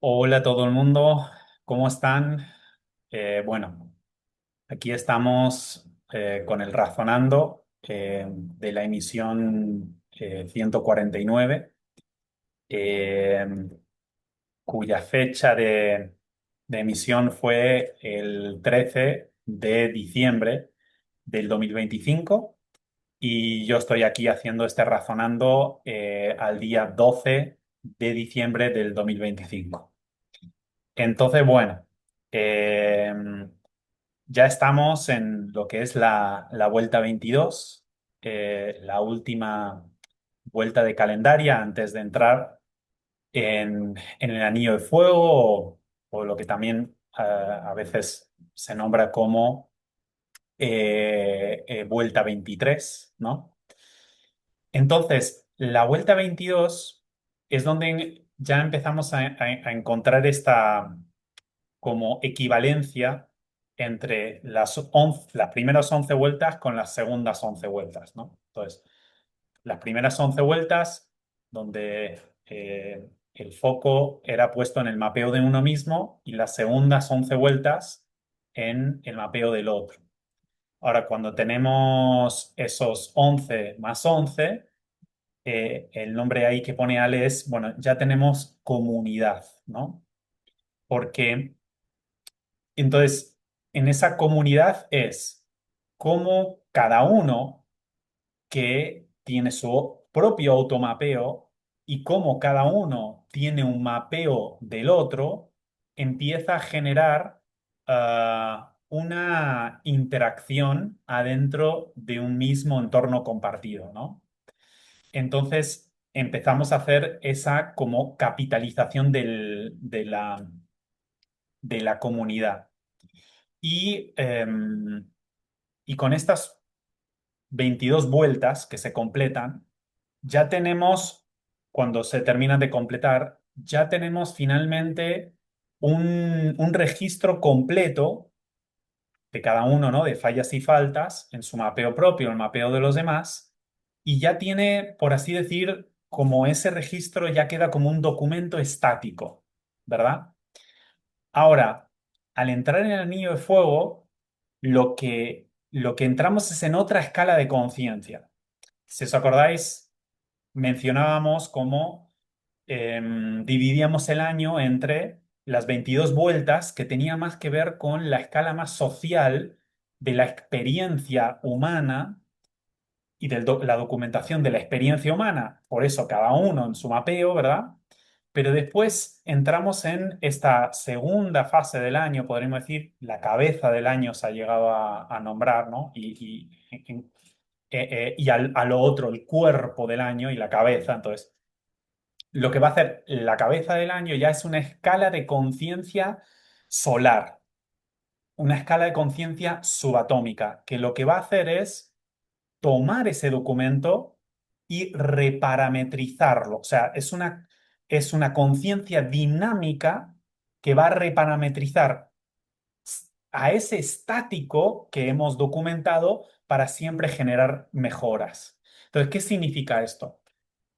Hola a todo el mundo, ¿cómo están? Bueno, aquí estamos con el Razonando de la emisión 149, eh, cuya fecha de emisión fue el 13 de diciembre del 2025 y yo estoy aquí haciendo este Razonando al día 12 de diciembre del 2025. Entonces, bueno, eh, ya estamos en lo que es la vuelta 22, la última vuelta de calendaria antes de entrar en el Anillo de Fuego o lo que también a veces se nombra como vuelta 23, ¿no? Entonces, la vuelta 22 es donde ya empezamos a encontrar esta como equivalencia entre las primeras 11 vueltas con las segundas 11 vueltas, ¿no? Entonces, las primeras 11 vueltas, donde el foco era puesto en el mapeo de uno mismo y las segundas 11 vueltas en el mapeo del otro. Ahora, cuando tenemos esos 11 más 11, el nombre ahí que pone Ale es, bueno, ya tenemos comunidad, ¿no? Porque entonces, en esa comunidad es cómo cada uno que tiene su propio automapeo y cómo cada uno tiene un mapeo del otro, empieza a generar una interacción adentro de un mismo entorno compartido, ¿no? Entonces, empezamos a hacer esa como capitalización de la comunidad. Y, y con estas 22 vueltas que se completan, ya tenemos, cuando se terminan de completar, ya tenemos finalmente un registro completo de cada uno, ¿no? De fallas y faltas en su mapeo propio, el mapeo de los demás, y ya tiene, por así decir, como ese registro ya queda como un documento estático, ¿verdad? Ahora, al entrar en el anillo de fuego, lo que entramos es en otra escala de conciencia. Si os acordáis, mencionábamos cómo dividíamos el año entre las 22 vueltas que tenía más que ver con la escala más social de la experiencia humana y de la documentación de la experiencia humana, por eso cada uno en su mapeo, ¿verdad? Pero después entramos en esta segunda fase del año, podríamos decir, la cabeza del año se ha llegado a nombrar, ¿no? Y a lo otro, el cuerpo del año y la cabeza. Entonces, lo que va a hacer la cabeza del año ya es una escala de conciencia solar, una escala de conciencia subatómica, que lo que va a hacer es tomar ese documento y reparametrizarlo. O sea, es una conciencia dinámica que va a reparametrizar a ese estático que hemos documentado para siempre generar mejoras. Entonces, ¿qué significa esto?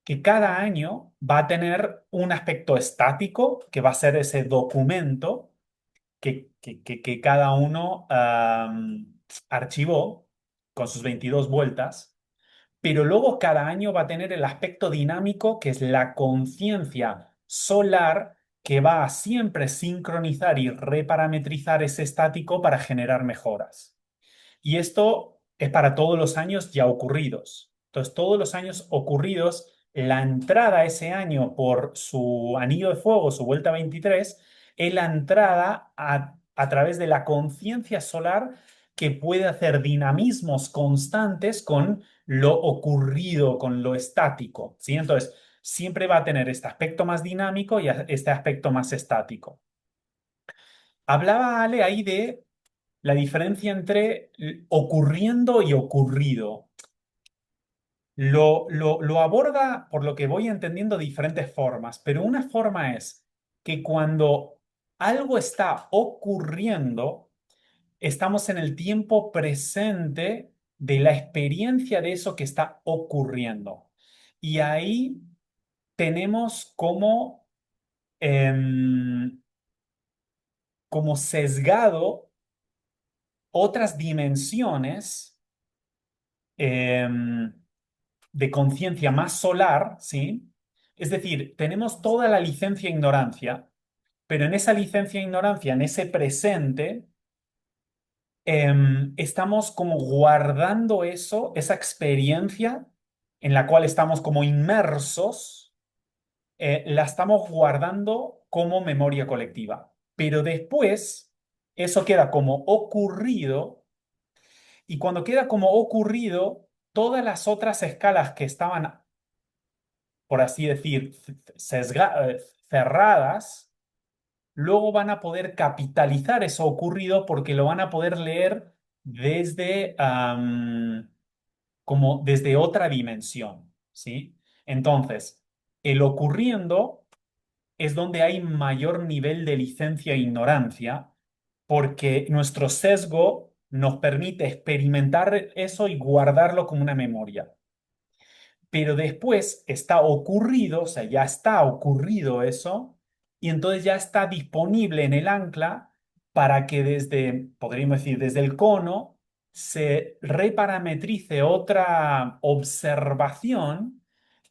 Que cada año va a tener un aspecto estático, que va a ser ese documento que cada uno archivó con sus 22 vueltas, pero luego cada año va a tener el aspecto dinámico, que es la conciencia solar, que va a siempre sincronizar y reparametrizar ese estático para generar mejoras. Y esto es para todos los años ya ocurridos. Entonces, todos los años ocurridos, la entrada ese año por su anillo de fuego, su vuelta 23, es la entrada a través de la conciencia solar que puede hacer dinamismos constantes con lo ocurrido, con lo estático, ¿sí? Entonces, siempre va a tener este aspecto más dinámico y este aspecto más estático. Hablaba Ale ahí de la diferencia entre ocurriendo y ocurrido. Lo aborda, por lo que voy entendiendo, de diferentes formas, pero una forma es que cuando algo está ocurriendo, estamos en el tiempo presente de la experiencia de eso que está ocurriendo. Y ahí tenemos como em, como sesgado otras dimensiones em, de conciencia más solar, ¿sí? Es decir, tenemos toda la licencia e ignorancia, pero en esa licencia e ignorancia, en ese presente, estamos como guardando eso, esa experiencia en la cual estamos como inmersos, la estamos guardando como memoria colectiva. Pero después, eso queda como ocurrido, y cuando queda como ocurrido, todas las otras escalas que estaban, por así decir, cerradas, luego van a poder capitalizar eso ocurrido porque lo van a poder leer desde, como desde otra dimensión, ¿sí? Entonces, el ocurriendo es donde hay mayor nivel de licencia e ignorancia porque nuestro sesgo nos permite experimentar eso y guardarlo como una memoria. Pero después está ocurrido, o sea, ya está ocurrido eso, y entonces ya está disponible en el ancla para que desde, podríamos decir, desde el cono, se reparametrice otra observación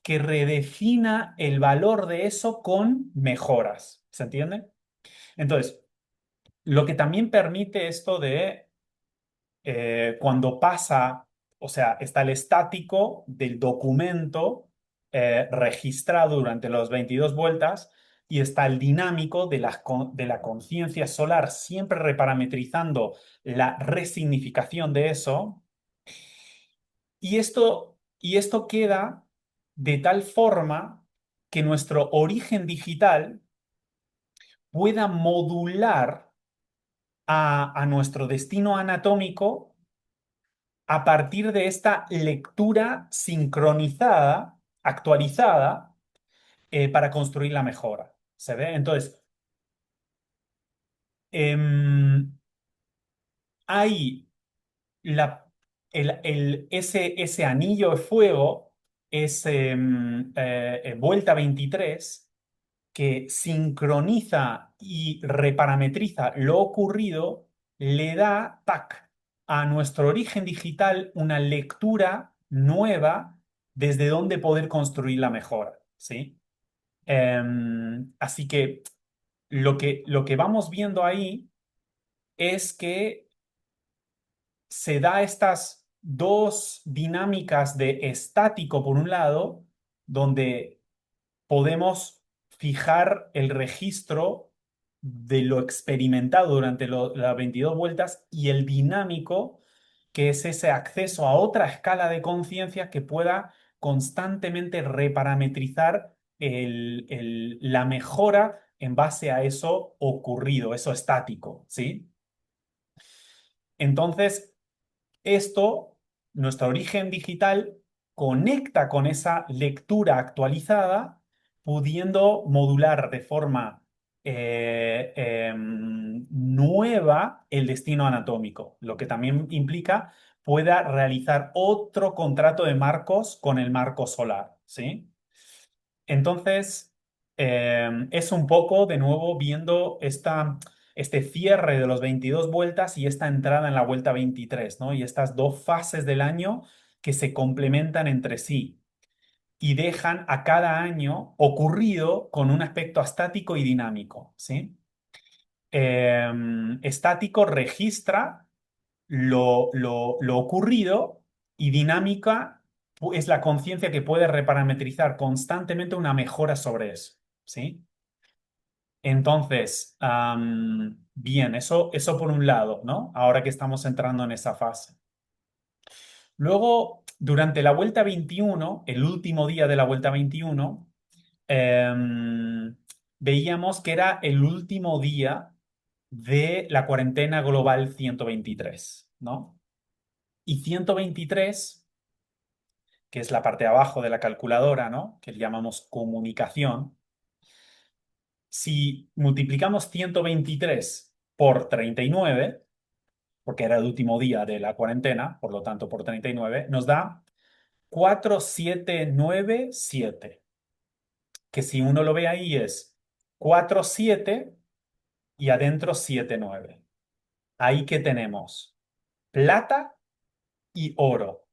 que redefina el valor de eso con mejoras. ¿Se entiende? Entonces, lo que también permite esto de cuando pasa, o sea, está el estático del documento registrado durante las 22 vueltas y está el dinámico de la conciencia solar, siempre reparametrizando la resignificación de eso. Y esto queda de tal forma que nuestro origen digital pueda modular a nuestro destino anatómico a partir de esta lectura sincronizada, actualizada, para construir la mejora. ¿Se ve? Entonces, em, hay la, ese anillo de fuego, es vuelta 23 que sincroniza y reparametriza lo ocurrido, le da, tac, a nuestro origen digital una lectura nueva desde donde poder construir la mejora, ¿sí? Así que lo que vamos viendo ahí es que se da estas dos dinámicas de estático, por un lado, donde podemos fijar el registro de lo experimentado durante las 22 vueltas y el dinámico, que es ese acceso a otra escala de conciencia que pueda constantemente reparametrizar la mejora en base a eso ocurrido, eso estático, ¿sí? Entonces, esto, nuestro origen digital, conecta con esa lectura actualizada, pudiendo modular de forma nueva el destino anatómico, lo que también implica pueda realizar otro contrato de marcos con el marco solar, ¿sí? Entonces, es un poco, de nuevo, viendo este cierre de los 22 vueltas y esta entrada en la vuelta 23, ¿no? Y estas dos fases del año que se complementan entre sí y dejan a cada año ocurrido con un aspecto estático y dinámico, ¿sí? Estático registra lo ocurrido y dinámica es la conciencia que puede reparametrizar constantemente una mejora sobre eso, ¿sí? Entonces, bien, eso por un lado, ¿no? Ahora que estamos entrando en esa fase. Luego, durante la vuelta 21, el último día de la vuelta 21, veíamos que era el último día de la cuarentena global 123, ¿no? Y 123, que es la parte de abajo de la calculadora, ¿no? Que le llamamos comunicación. Si multiplicamos 123 por 39, porque era el último día de la cuarentena, por lo tanto por 39, nos da 4797, que si uno lo ve ahí es 4,7 y adentro 7,9. Ahí que tenemos plata y oro.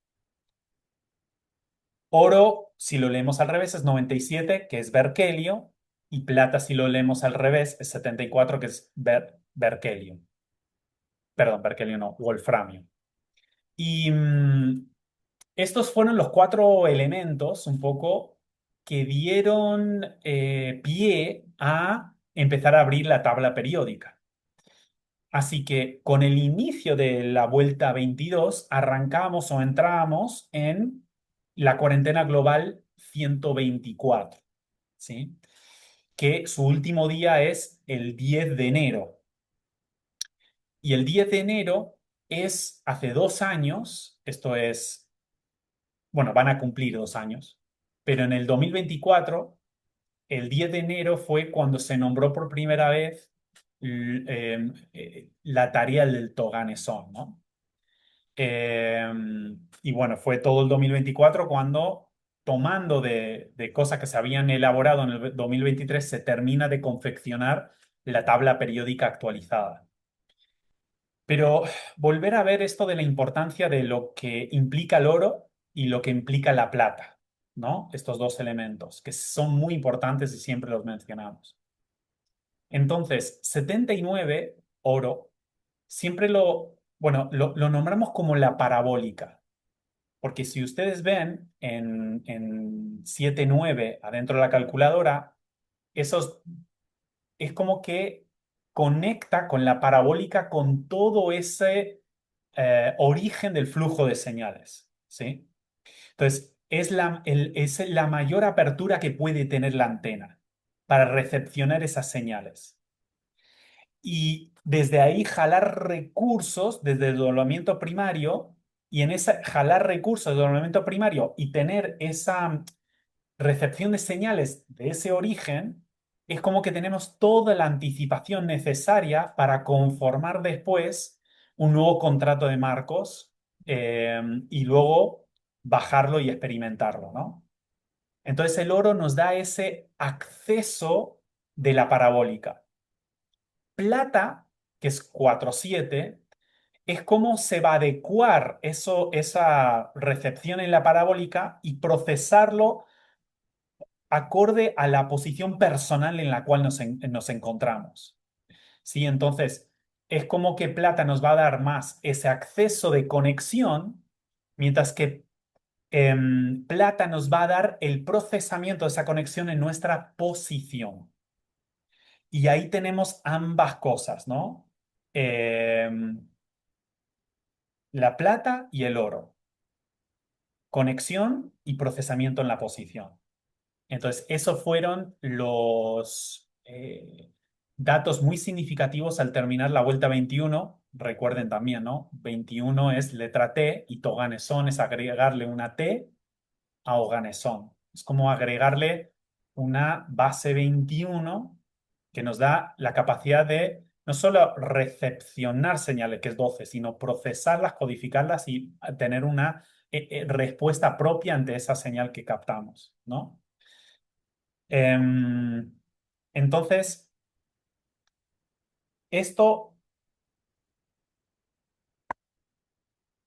Oro, si lo leemos al revés, es 97, que es berkelio, y plata, si lo leemos al revés, es 74, que es berkelio. Perdón, berkelio no, wolframio. Y estos fueron los cuatro elementos un poco que dieron pie a empezar a abrir la tabla periódica. Así que con el inicio de la vuelta 22 arrancamos o entramos en la cuarentena global 124, ¿sí? Que su último día es el 10 de enero. Y el 10 de enero es hace 2 años, esto es, bueno, van a cumplir 2 años, pero en el 2024, el 10 de enero fue cuando se nombró por primera vez la tarea del Toganesón, ¿no? Eh, y bueno, fue todo el 2024 cuando, tomando de cosas que se habían elaborado en el 2023, se termina de confeccionar la tabla periódica actualizada. Pero volver a ver esto de la importancia de lo que implica el oro y lo que implica la plata, ¿no? Estos dos elementos, que son muy importantes y siempre los mencionamos. Entonces, 79 oro, siempre bueno, lo nombramos como la parabólica. Porque si ustedes ven en 7,9 adentro de la calculadora, esos es como que conecta con la parabólica con todo ese origen del flujo de señales, ¿sí? Entonces, es la mayor apertura que puede tener la antena para recepcionar esas señales. Y desde ahí jalar recursos desde el desdoblamiento primario y en esa jalar recursos del desdoblamiento primario y tener esa recepción de señales de ese origen, es como que tenemos toda la anticipación necesaria para conformar después un nuevo contrato de marcos y luego bajarlo y experimentarlo, ¿no? Entonces el oro nos da ese acceso de la parabólica. Plata, que es 4,7, es cómo se va a adecuar esa recepción en la parabólica y procesarlo acorde a la posición personal en la cual nos encontramos. ¿Sí? Entonces, es como que plata nos va a dar más ese acceso de conexión, mientras que plata nos va a dar el procesamiento de esa conexión en nuestra posición. Y ahí tenemos ambas cosas, ¿no? Em, la plata y el oro. Conexión y procesamiento en la posición. Entonces, esos fueron los datos muy significativos al terminar la vuelta 21. Recuerden también, ¿no? 21 es letra T y Toganesón es agregarle una T a Oganesón. Es como agregarle una base 21 que nos da la capacidad de no solo recepcionar señales, que es 12, sino procesarlas, codificarlas y tener una respuesta propia ante esa señal que captamos, ¿no? Em, entonces, esto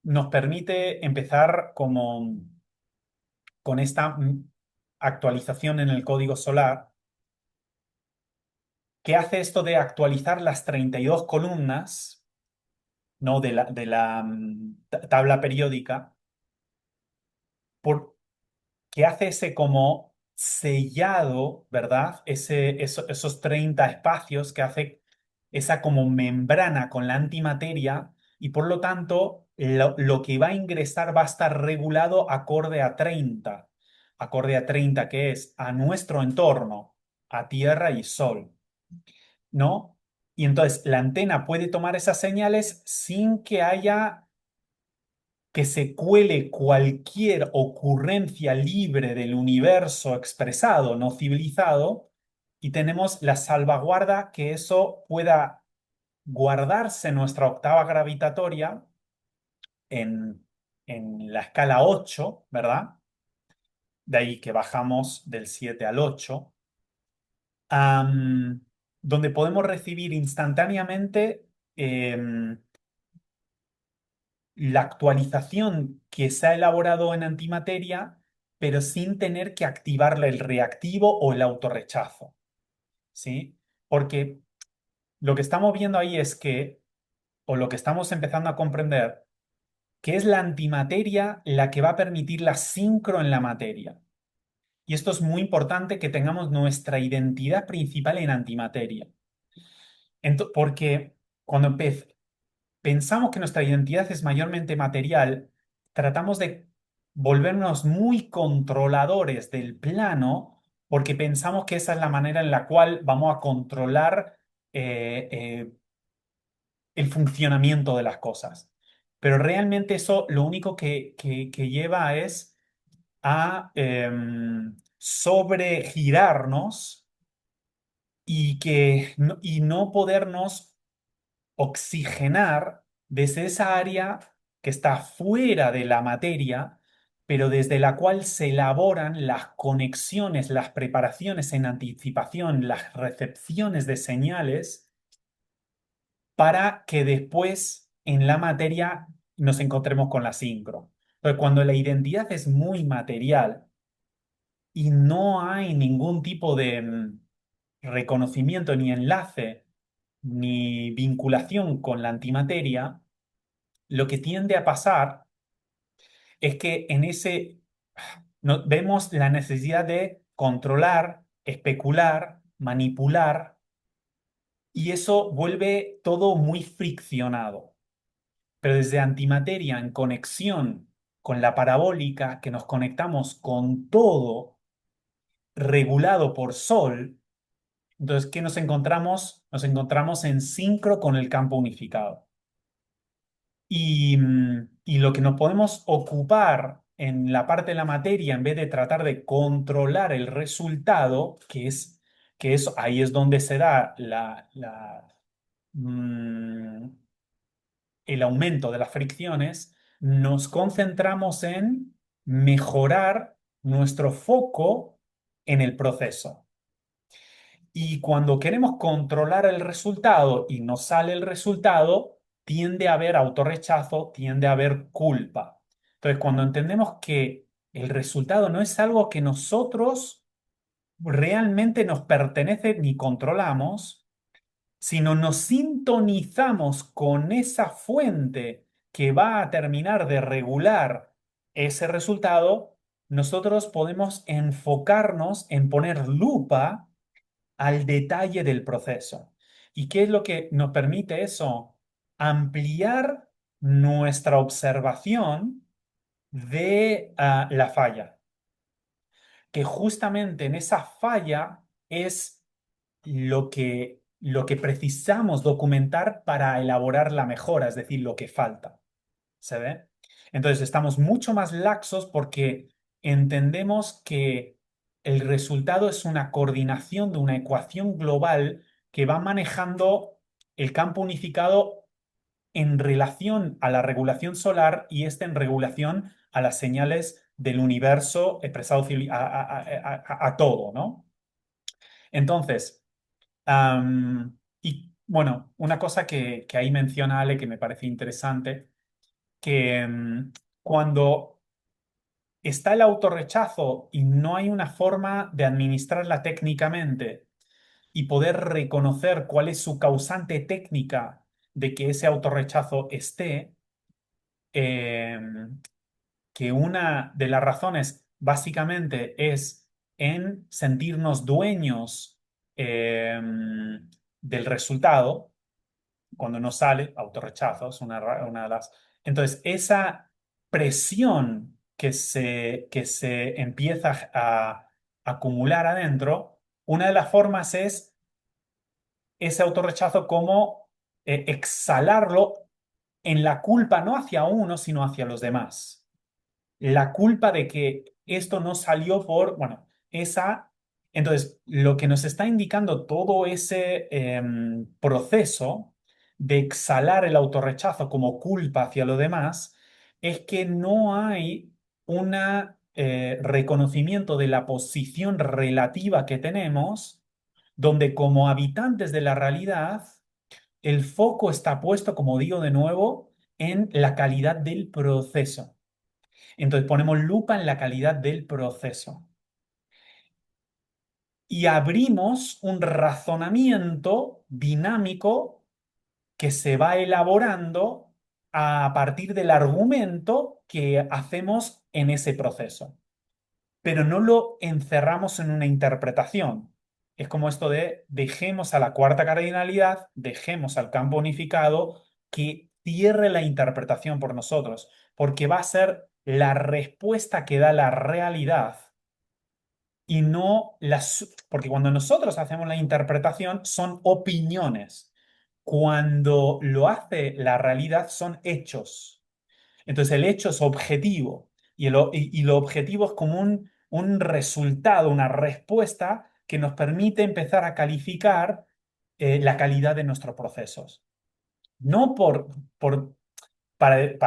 nos permite empezar como con esta actualización en el código solar. ¿Qué hace esto de actualizar las 32 columnas, ¿no? de la tabla periódica? Por, que hace ese como sellado, ¿verdad? Esos 30 espacios que hace esa como membrana con la antimateria y por lo tanto lo que va a ingresar va a estar regulado acorde a 30 que es a nuestro entorno, a Tierra y Sol, ¿no? Y entonces la antena puede tomar esas señales sin que haya que se cuele cualquier ocurrencia libre del universo expresado, no civilizado, y tenemos la salvaguarda que eso pueda guardarse en nuestra octava gravitatoria en la escala 8, ¿verdad? De ahí que bajamos del 7 al 8. am, donde podemos recibir instantáneamente em, la actualización que se ha elaborado en antimateria, pero sin tener que activarle el reactivo o el autorrechazo, ¿sí? Porque lo que estamos viendo ahí es que, o lo que estamos empezando a comprender, que es la antimateria la que va a permitir la sincro en la materia. Y esto es muy importante que tengamos nuestra identidad principal en antimateria. Porque cuando pensamos que nuestra identidad es mayormente material, tratamos de volvernos muy controladores del plano porque pensamos que esa es la manera en la cual vamos a controlar el funcionamiento de las cosas. Pero realmente eso lo único que lleva es a sobregirarnos y no podernos oxigenar desde esa área que está fuera de la materia, pero desde la cual se elaboran las conexiones, las preparaciones en anticipación, las recepciones de señales para que después en la materia nos encontremos con la sincro. Entonces, cuando la identidad es muy material y no hay ningún tipo de reconocimiento ni enlace ni vinculación con la antimateria, lo que tiende a pasar es que en ese vemos la necesidad de controlar, especular, manipular, y eso vuelve todo muy friccionado. Pero desde antimateria en conexión con la parabólica, que nos conectamos con todo regulado por Sol, entonces, ¿qué nos encontramos? Nos encontramos en sincro con el campo unificado. Y lo que nos podemos ocupar en la parte de la materia, en vez de tratar de controlar el resultado, que es ahí es donde se da mm, el aumento de las fricciones, nos concentramos en mejorar nuestro foco en el proceso. Y cuando queremos controlar el resultado y no sale el resultado, tiende a haber autorrechazo, tiende a haber culpa. Entonces, cuando entendemos que el resultado no es algo que nosotros realmente nos pertenece ni controlamos, sino nos sintonizamos con esa fuente que va a terminar de regular ese resultado, nosotros podemos enfocarnos en poner lupa al detalle del proceso. ¿Y qué es lo que nos permite eso? Ampliar nuestra observación de la falla, que justamente en esa falla es lo que precisamos documentar para elaborar la mejora, es decir, lo que falta. ¿Se ve? Entonces estamos mucho más laxos porque entendemos que el resultado es una coordinación de una ecuación global que va manejando el campo unificado en relación a la regulación solar y este en regulación a las señales del universo expresado a todo, ¿no? Entonces, y bueno, una cosa que ahí menciona Ale que me parece interesante que cuando está el autorrechazo y no hay una forma de administrarla técnicamente y poder reconocer cuál es su causante técnica de que ese autorrechazo esté, em, que una de las razones básicamente es en sentirnos dueños del resultado cuando no sale, autorrechazo, es una de las... Entonces, esa presión que se empieza a acumular adentro, una de las formas es ese autorrechazo como exhalarlo en la culpa no hacia uno, sino hacia los demás. La culpa de que esto no salió por, bueno, esa... Entonces, lo que nos está indicando todo ese proceso de exhalar el autorrechazo como culpa hacia lo demás es que no hay un reconocimiento de la posición relativa que tenemos donde como habitantes de la realidad, el foco está puesto, como digo de nuevo, en la calidad del proceso. Entonces ponemos lupa en la calidad del proceso y abrimos un razonamiento dinámico que se va elaborando a partir del argumento que hacemos en ese proceso. Pero no lo encerramos en una interpretación. Es como esto de dejemos a la cuarta cardinalidad, dejemos al campo unificado que cierre la interpretación por nosotros, porque va a ser la respuesta que da la realidad y no las... Porque cuando nosotros hacemos la interpretación son opiniones. Cuando lo hace la realidad son hechos. Entonces el hecho es objetivo y lo objetivo es como un resultado, una respuesta que nos permite empezar a calificar la calidad de nuestros procesos. No por, para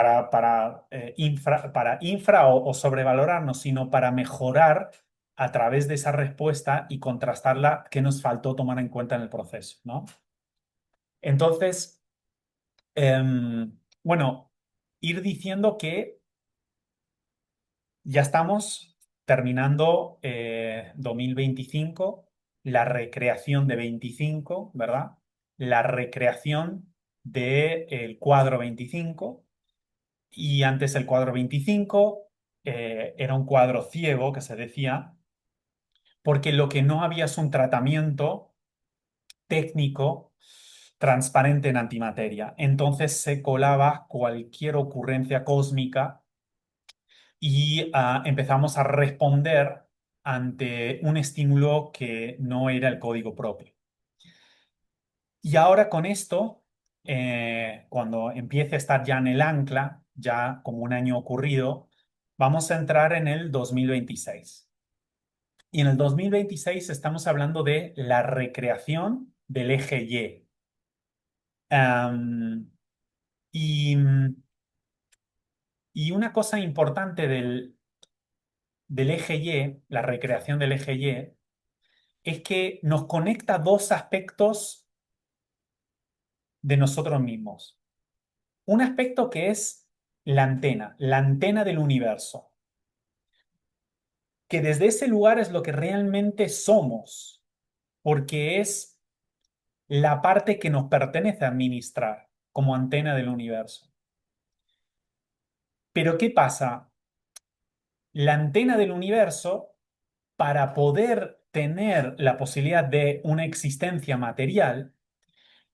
infra o sobrevalorarnos, sino para mejorar a través de esa respuesta y contrastarla que nos faltó tomar en cuenta en el proceso, ¿no? Entonces, bueno, ir diciendo que ya estamos terminando 2025, la recreación de 25, ¿verdad? La recreación del cuadro 25. Y antes el cuadro 25 era un cuadro ciego, que se decía, porque lo que no había es un tratamiento técnico transparente en antimateria. Entonces se colaba cualquier ocurrencia cósmica y empezamos a responder ante un estímulo que no era el código propio. Y ahora con esto, cuando empiece a estar ya en el ancla, ya como un año ocurrido, vamos a entrar en el 2026. Y en el 2026 estamos hablando de la recreación del eje Y. Am, y, y una cosa importante del eje Y, la recreación del eje Y, es que nos conecta dos aspectos de nosotros mismos. Un aspecto que es la antena del universo, que desde ese lugar es lo que realmente somos, porque es la parte que nos pertenece administrar como antena del universo. Pero ¿qué pasa? La antena del universo, para poder tener la posibilidad de una existencia material,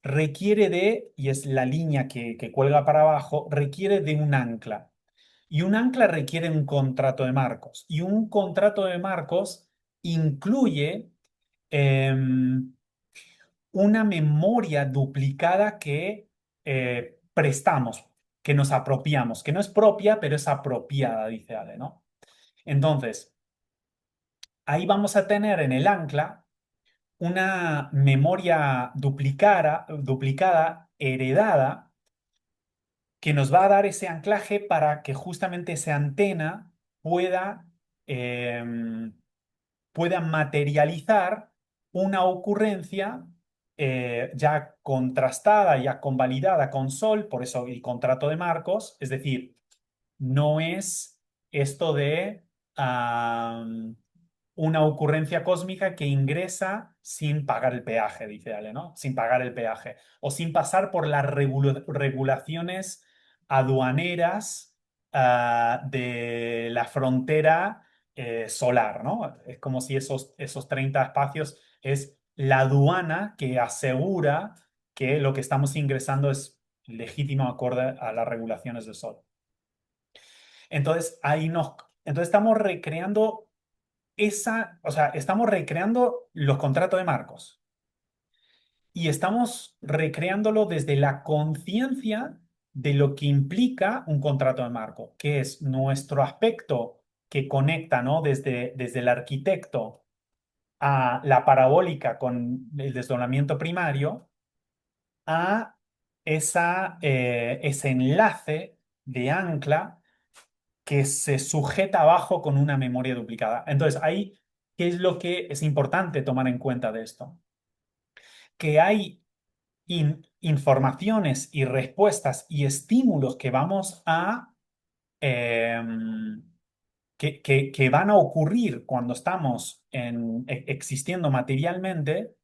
requiere de, y es la línea que cuelga para abajo, requiere de un ancla. Y un ancla requiere un contrato de marcos. Y un contrato de marcos incluye una memoria duplicada que prestamos, que nos apropiamos, que no es propia, pero es apropiada, dice Ale, ¿no? Entonces, ahí vamos a tener en el ancla una memoria duplicada, heredada, que nos va a dar ese anclaje para que justamente esa antena pueda, em, pueda materializar una ocurrencia ya contrastada, ya convalidada con Sol, por eso el contrato de Marcos, es decir, no es esto de una ocurrencia cósmica que ingresa sin pagar el peaje, dice Ale, ¿no? Sin pagar el peaje o sin pasar por las regulaciones aduaneras de la frontera solar, ¿no? Es como si esos 30 espacios es la aduana que asegura que lo que estamos ingresando es legítimo acorde a las regulaciones del Sol. Entonces, entonces estamos recreando o sea, estamos recreando los contratos de Marcos y estamos recreándolo desde la conciencia de lo que implica un contrato de marco, que es nuestro aspecto que conecta, ¿no? Desde el arquitecto a la parabólica con el desdoblamiento primario, a ese enlace de ancla que se sujeta abajo con una memoria duplicada. Entonces, ahí, ¿qué es lo que es importante tomar en cuenta de esto? que hay informaciones y respuestas y estímulos que vamos a que van a ocurrir cuando estamos existiendo materialmente,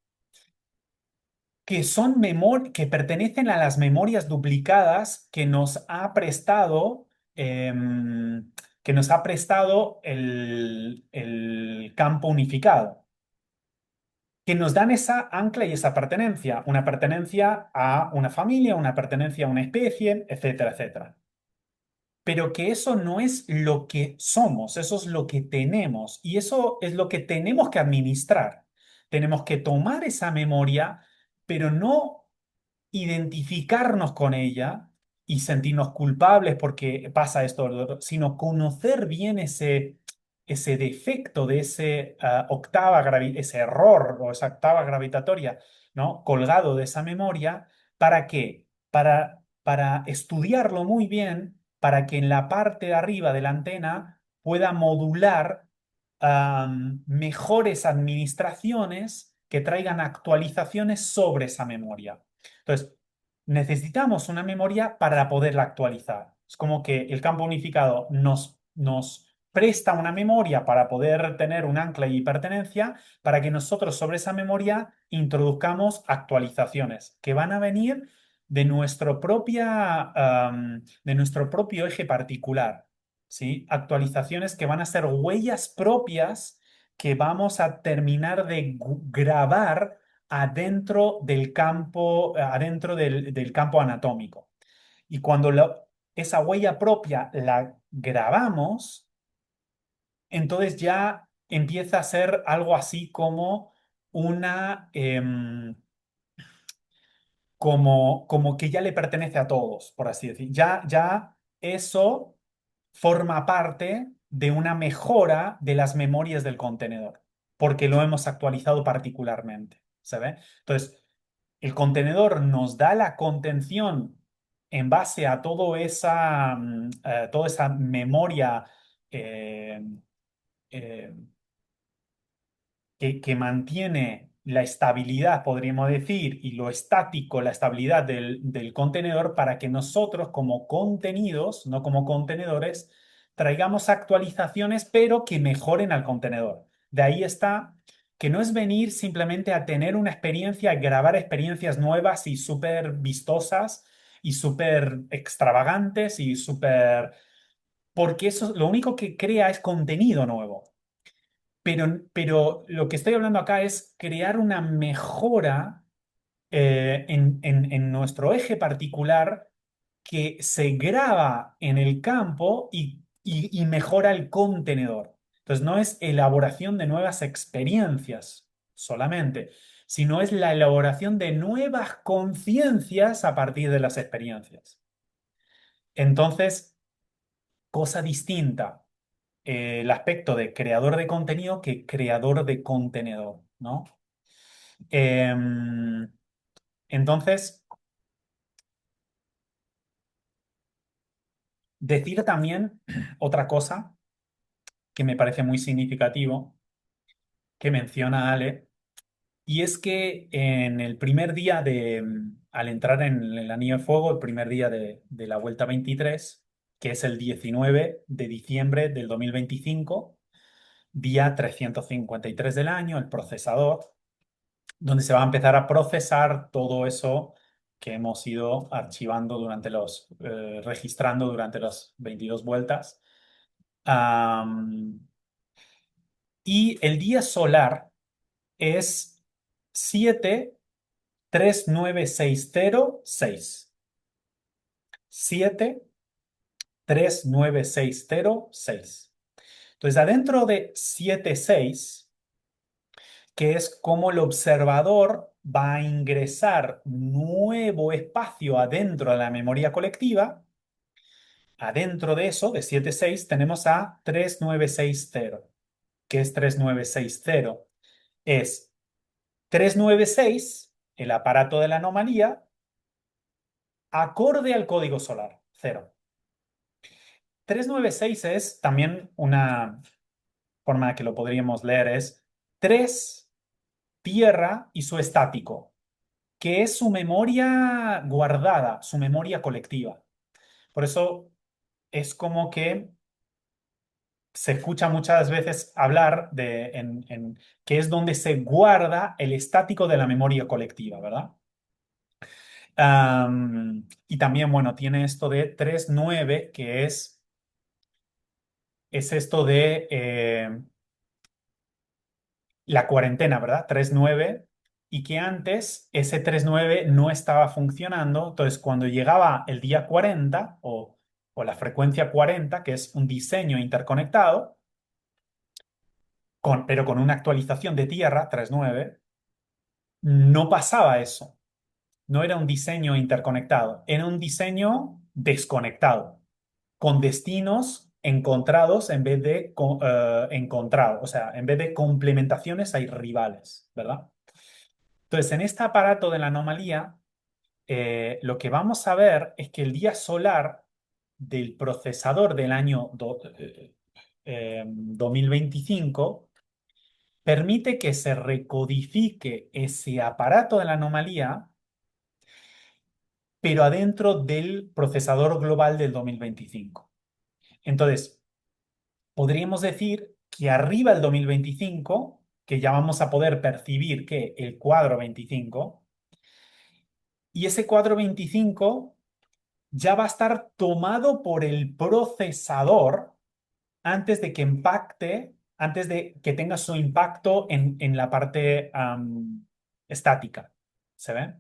que son que pertenecen a las memorias duplicadas que nos ha prestado el campo unificado, que nos dan esa ancla y esa pertenencia, una pertenencia a una familia, una pertenencia a una especie, etcétera, etcétera. Pero que eso no es lo que somos, eso es lo que tenemos y eso es lo que tenemos que administrar. Tenemos que tomar esa memoria, pero no identificarnos con ella y sentirnos culpables porque pasa esto, o lo otro, sino conocer bien ese defecto de ese error o esa octava gravitatoria, ¿no? Colgado de esa memoria. ¿Para qué? Para estudiarlo muy bien, para que en la parte de arriba de la antena pueda modular mejores administraciones que traigan actualizaciones sobre esa memoria. Entonces, necesitamos una memoria para poderla actualizar. Es como que el campo unificado nos presta una memoria para poder tener un ancla y pertenencia, para que nosotros sobre esa memoria introduzcamos actualizaciones que van a venir de nuestro propio eje particular, ¿sí? Actualizaciones que van a ser huellas propias que vamos a terminar de grabar adentro del campo anatómico. Y cuando esa huella propia la grabamos, entonces ya empieza a ser algo así como una, como que ya le pertenece a todos, por así decir. Ya eso forma parte de una mejora de las memorias del contenedor, porque lo hemos actualizado particularmente, ¿se ve? Entonces, el contenedor nos da la contención en base a toda esa memoria eh, eh, que mantiene la estabilidad, podríamos decir, y lo estático, la estabilidad del contenedor para que nosotros como contenidos, no como contenedores, traigamos actualizaciones, pero que mejoren al contenedor. De ahí está que no es venir simplemente a tener una experiencia, a grabar experiencias nuevas y súper vistosas y súper extravagantes y súper... Porque eso lo único que crea es contenido nuevo. Pero lo que estoy hablando acá es crear una mejora en nuestro eje particular que se graba en el campo y mejora el contenedor. Entonces, no es elaboración de nuevas experiencias solamente, sino es la elaboración de nuevas conciencias a partir de las experiencias. Entonces, cosa distinta el aspecto de creador de contenido que creador de contenedor, ¿no? Em, entonces, decir también otra cosa que me parece muy significativo, que menciona Ale, y es que en el primer día al entrar en el Anillo de Fuego, el primer día de la Vuelta 23, que es el 19 de diciembre del 2025, día 353 del año, el procesador, donde se va a empezar a procesar todo eso que hemos ido archivando registrando durante las 22 vueltas. Am, y el día solar es 739606. 739606. Entonces, adentro de 76, que es como el observador va a ingresar nuevo espacio adentro de la memoria colectiva. Adentro de eso, de 76 tenemos a 3960. ¿Qué es 3960? Es 396 el aparato de la anomalía, acorde al código solar, 0. 396 es también una forma que lo podríamos leer, es 3 tierra y su estático. que es su memoria guardada, su memoria colectiva. Por eso es como que se escucha muchas veces hablar que es donde se guarda el estático de la memoria colectiva, ¿verdad? Y también, bueno, tiene esto de 3-9 que es esto de la cuarentena, ¿verdad? 3-9 y que antes ese 3-9 no estaba funcionando. Entonces, cuando llegaba el día 40 o la frecuencia 40 que es un diseño interconectado, pero con una actualización de tierra, 3-9 no pasaba eso. No era un diseño interconectado, era un diseño desconectado, con destinos encontrados en vez de encontrados. O sea, en vez de complementaciones hay rivales, ¿verdad? Entonces, en este aparato de la anomalía, lo que vamos a ver es que el día solar del procesador del año 2025 permite que se recodifique ese aparato de la anomalía, pero adentro del procesador global del 2025. Entonces, podríamos decir que arriba del 2025, que ya vamos a poder percibir que el cuadro 25, y ese cuadro 25 ya va a estar tomado por el procesador antes de que impacte, antes de que tenga su impacto en la parte estática. ¿Se ve?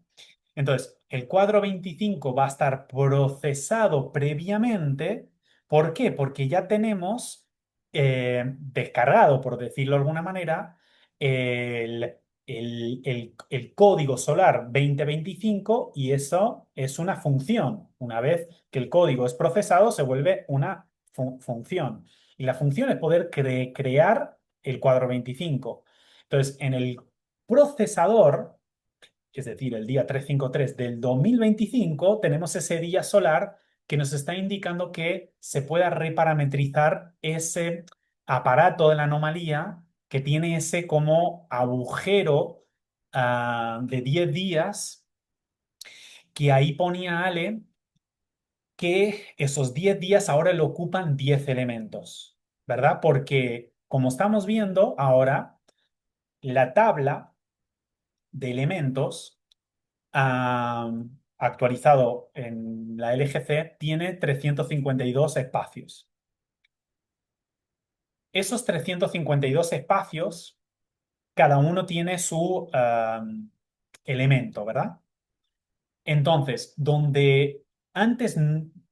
Entonces, el cuadro 25 va a estar procesado previamente. ¿Por qué? Porque ya tenemos descargado, por decirlo de alguna manera, el, el código solar 2025 y eso es una función. Una vez que el código es procesado, se vuelve una función. Y la función es poder crear el cuadro 25. Entonces, en el procesador, es decir, el día 353 del 2025, tenemos ese día solar que nos está indicando que se pueda reparametrizar ese aparato de la anomalía que tiene ese como agujero de 10 días, que ahí ponía Ale que esos 10 días ahora lo ocupan 10 elementos, ¿verdad? Porque como estamos viendo ahora, la tabla de elementos actualizado en la LGC tiene 352 espacios. Esos 352 espacios, cada uno tiene su elemento, ¿verdad? Entonces, donde antes,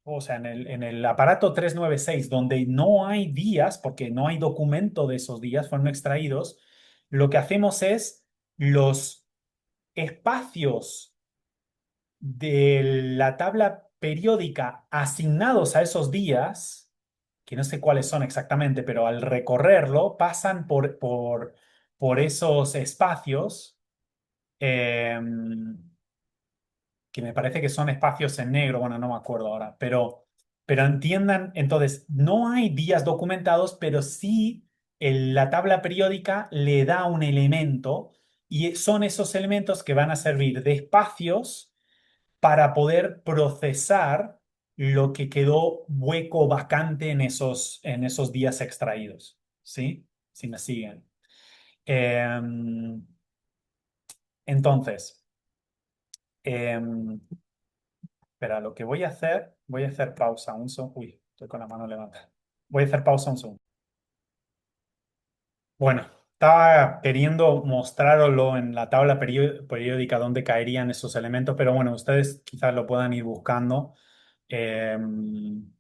o sea, en el aparato 396 donde no hay días, porque no hay documento de esos días, fueron extraídos, lo que hacemos es los espacios de la tabla periódica asignados a esos días, que no sé cuáles son exactamente, pero al recorrerlo pasan por esos espacios, que me parece que son espacios en negro, bueno, no me acuerdo ahora, pero entiendan, entonces, no hay días documentados, pero sí la tabla periódica le da un elemento y son esos elementos que van a servir de espacios para poder procesar lo que quedó hueco vacante en esos días extraídos. ¿Sí? Si me siguen. Entonces, em, espera, lo que voy a hacer pausa un segundo. Uy, estoy con la mano levantada. Voy a hacer pausa un segundo. Bueno, estaba queriendo mostrarlo en la tabla periódica donde caerían esos elementos, pero bueno, ustedes quizás lo puedan ir buscando. Em,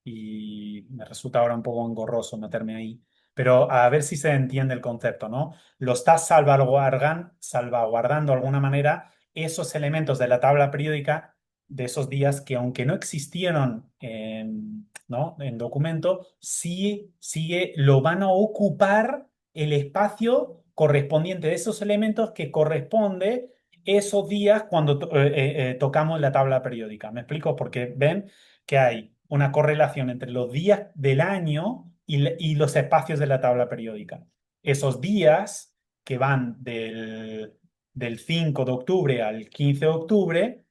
y me resulta ahora un poco engorroso meterme ahí. Pero a ver si se entiende el concepto, ¿no? Lo estás salvaguardando de alguna manera esos elementos de la tabla periódica de esos días que aunque no existieron ¿no? en documento, sí, lo van a ocupar el espacio correspondiente de esos elementos que corresponde esos días cuando tocamos la tabla periódica. ¿Me explico? Porque ven que hay una correlación entre los días del año y los espacios de la tabla periódica. Esos días que van del 5 de octubre al 15 de octubre,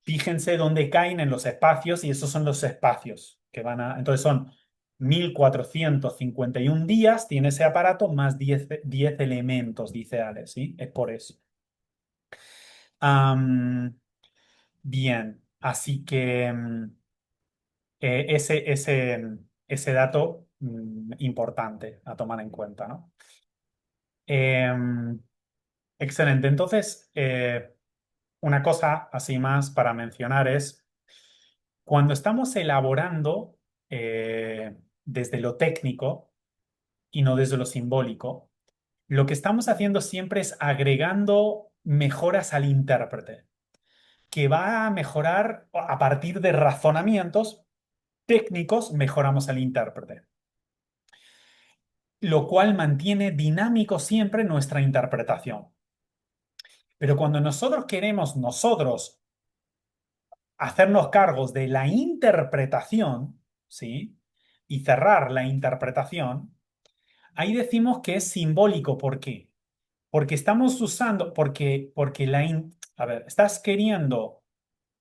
fíjense dónde caen en los espacios y esos son los espacios que van a... Entonces son 1451 días, tiene ese aparato, más 10 elementos, dice Alex, ¿sí? Es por eso. Am, bien, así que ese dato importante a tomar en cuenta, ¿no? Em, excelente. Entonces, una cosa así más para mencionar es, cuando estamos elaborando desde lo técnico y no desde lo simbólico, lo que estamos haciendo siempre es agregando mejoras al intérprete, que va a mejorar a partir de razonamientos técnicos, mejoramos al intérprete, lo cual mantiene dinámico siempre nuestra interpretación. Pero cuando nosotros queremos hacernos cargos de la interpretación, ¿sí? Y cerrar la interpretación, ahí decimos que es simbólico. ¿Por qué? Porque estamos usando, porque a ver, estás queriendo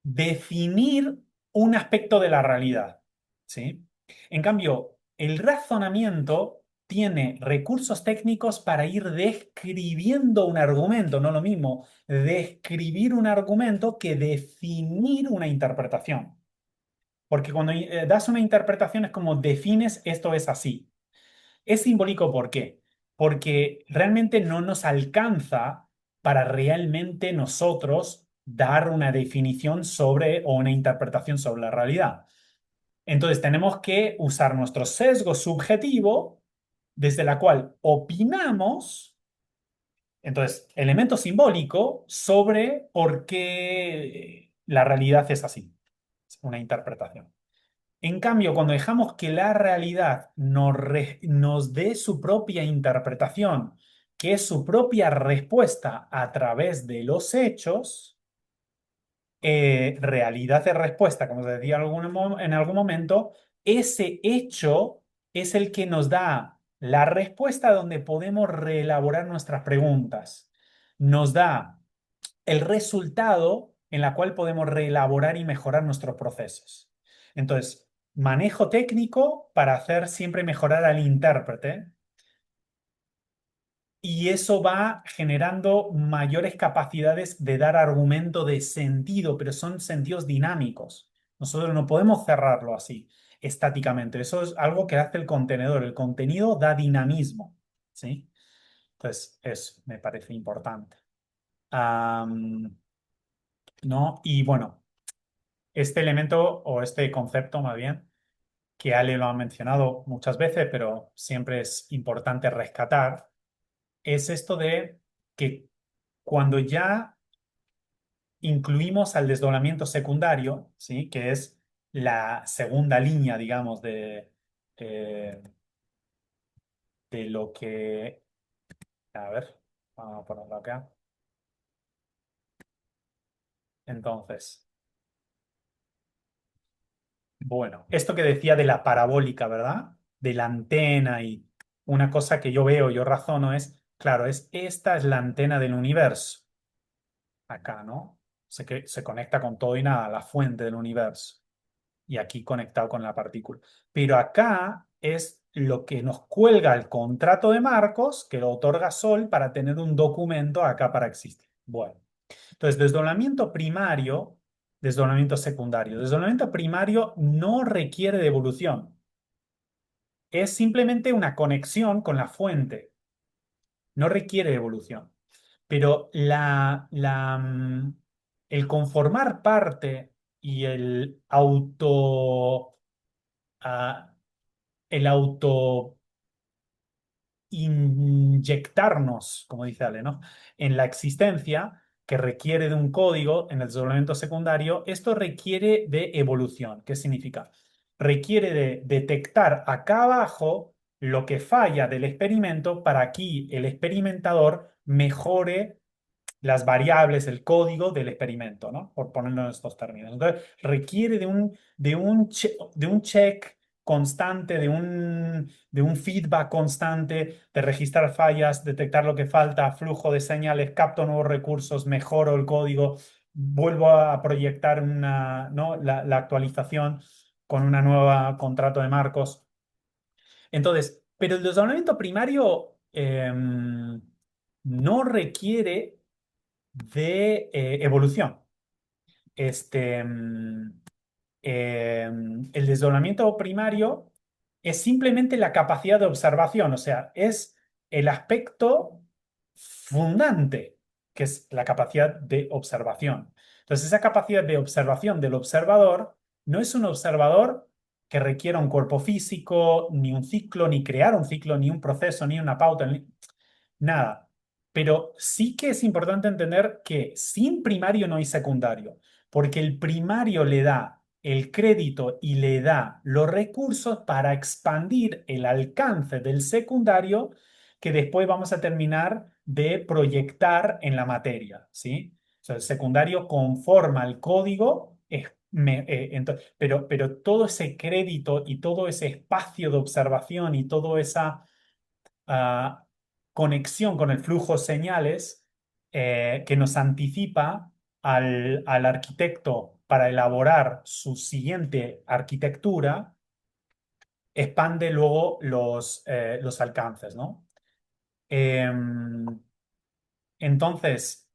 definir un aspecto de la realidad, ¿sí? En cambio, el razonamiento tiene recursos técnicos para ir describiendo un argumento, no lo mismo describir un argumento que definir una interpretación. Porque cuando das una interpretación es como defines esto es así. Es simbólico, ¿por qué? Porque realmente no nos alcanza para realmente nosotros dar una definición sobre o una interpretación sobre la realidad. Entonces tenemos que usar nuestro sesgo subjetivo desde la cual opinamos, entonces, elemento simbólico sobre por qué la realidad es así, una interpretación. En cambio, cuando dejamos que la realidad nos dé su propia interpretación, que es su propia respuesta a través de los hechos, realidad de respuesta, como se decía en algún momento, ese hecho es el que nos da la respuesta donde podemos reelaborar nuestras preguntas. Nos da el resultado en la cual podemos reelaborar y mejorar nuestros procesos. Entonces, manejo técnico para hacer siempre mejorar al intérprete y eso va generando mayores capacidades de dar argumento de sentido, pero son sentidos dinámicos. Nosotros no podemos cerrarlo así, estáticamente. Eso es algo que hace el contenedor. El contenido da dinamismo, ¿sí? Entonces, eso me parece importante. ¿No? Y bueno, este elemento o este concepto más bien, que Ale lo ha mencionado muchas veces, pero siempre es importante rescatar, es esto de que cuando ya incluimos al desdoblamiento secundario, ¿sí? Que es la segunda línea, digamos, eh, de lo que... A ver, vamos a ponerlo acá. Entonces, bueno, esto que decía de la parabólica, ¿verdad? De la antena y una cosa que yo veo, yo razono es, claro, esta es la antena del universo. Acá, ¿no? Que se conecta con todo y nada, la fuente del universo. Y aquí conectado con la partícula. Pero acá es lo que nos cuelga el contrato de Marcos, que lo otorga Sol para tener un documento acá para existir. Bueno, entonces desdoblamiento primario, desdoblamiento secundario. Desdoblamiento primario no requiere de evolución. Es simplemente una conexión con la fuente. No requiere de evolución. Pero el conformar parte y ah, el auto inyectarnos, como dice Ale, ¿no? En la existencia que requiere de un código en el desdoblamiento secundario, esto requiere de evolución. ¿Qué significa? Requiere de detectar acá abajo lo que falla del experimento para aquí el experimentador mejore las variables, el código del experimento, ¿no? Por ponerlo en estos términos. Entonces, requiere de un check constante, de un feedback constante, de registrar fallas, detectar lo que falta, flujo de señales, capto nuevos recursos, mejoro el código, vuelvo a proyectar ¿no? la actualización con una nueva contrato de marcos. Entonces, pero el desdoblamiento primario no requiere de evolución. Este, el desdoblamiento primario es simplemente la capacidad de observación, o sea, es el aspecto fundante, que es la capacidad de observación. Entonces, esa capacidad de observación del observador no es un observador que requiera un cuerpo físico, ni un ciclo, ni crear un ciclo, ni un proceso, ni una pauta, nada. Pero sí que es importante entender que sin primario no hay secundario, porque el primario le da el crédito y le da los recursos para expandir el alcance del secundario que después vamos a terminar de proyectar en la materia, ¿sí? O sea, el secundario conforma el código, pero todo ese crédito y todo ese espacio de observación y toda esa ah, conexión con el flujo de señales que nos anticipa al arquitecto para elaborar su siguiente arquitectura, expande luego los alcances, ¿no? Em, entonces,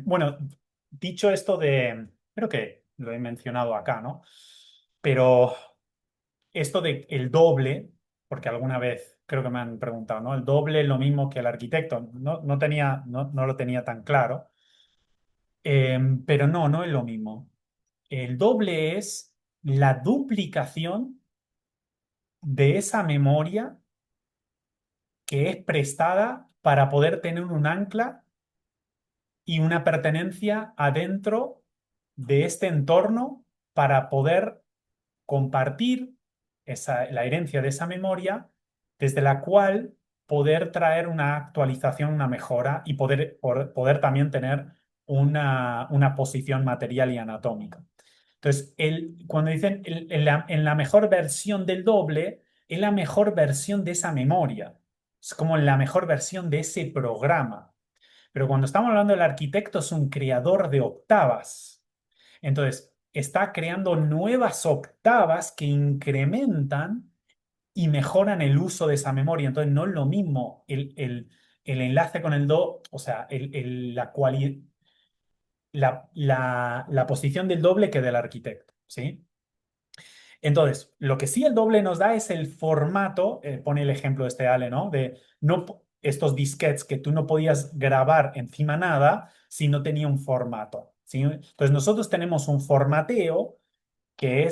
bueno, dicho esto creo que lo he mencionado acá, ¿no? Pero esto de el doble, porque alguna vez creo que me han preguntado, ¿no? El doble es lo mismo que el arquitecto. No lo tenía tan claro. Pero no es lo mismo. El doble es la duplicación de esa memoria que es prestada para poder tener un ancla y una pertenencia adentro de este entorno para poder compartir la herencia de esa memoria, desde la cual poder traer una actualización, una mejora y poder también tener una posición material y anatómica. Entonces, cuando dicen en la mejor versión del doble, es la mejor versión de esa memoria. Es como la mejor versión de ese programa. Pero cuando estamos hablando del arquitecto, es un creador de octavas. Entonces, está creando nuevas octavas que incrementan y mejoran el uso de esa memoria. Entonces, no es lo mismo el enlace con el do, o sea, la posición del doble que del arquitecto, ¿sí? Entonces, lo que sí el doble nos da es el formato, pone el ejemplo este Ale, ¿no? De no, estos disquetes que tú no podías grabar encima nada si no tenía un formato, ¿sí? Entonces, nosotros tenemos un formateo que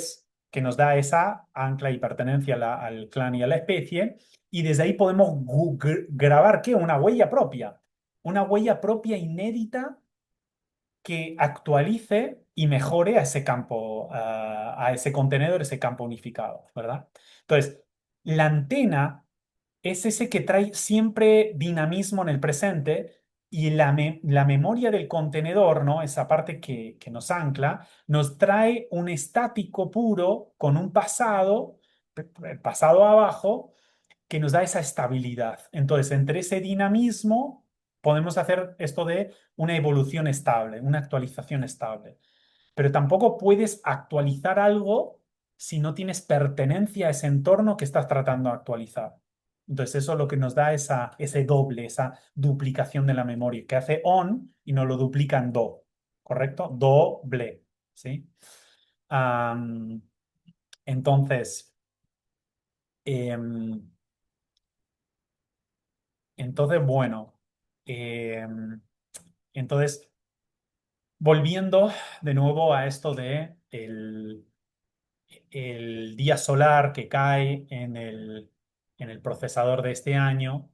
nos da esa ancla y pertenencia al clan y a la especie, y desde ahí podemos grabar, ¿qué? Una huella propia inédita que actualice y mejore a ese campo, a ese contenedor, ese campo unificado, ¿verdad? Entonces, la antena es ese que trae siempre dinamismo en el presente y la memoria del contenedor, ¿no? Esa parte que nos ancla, nos trae un estático puro con un pasado abajo, que nos da esa estabilidad. Entonces, entre ese dinamismo podemos hacer esto de una evolución estable, una actualización estable. Pero tampoco puedes actualizar algo si no tienes pertenencia a ese entorno que estás tratando de actualizar. Entonces, eso es lo que nos da ese doble, esa duplicación de la memoria, que hace on y nos lo duplica en do, ¿correcto? Doble, ¿sí? Am, entonces, em, bueno, em, entonces, volviendo de nuevo a esto de el día solar que cae en el procesador de este año,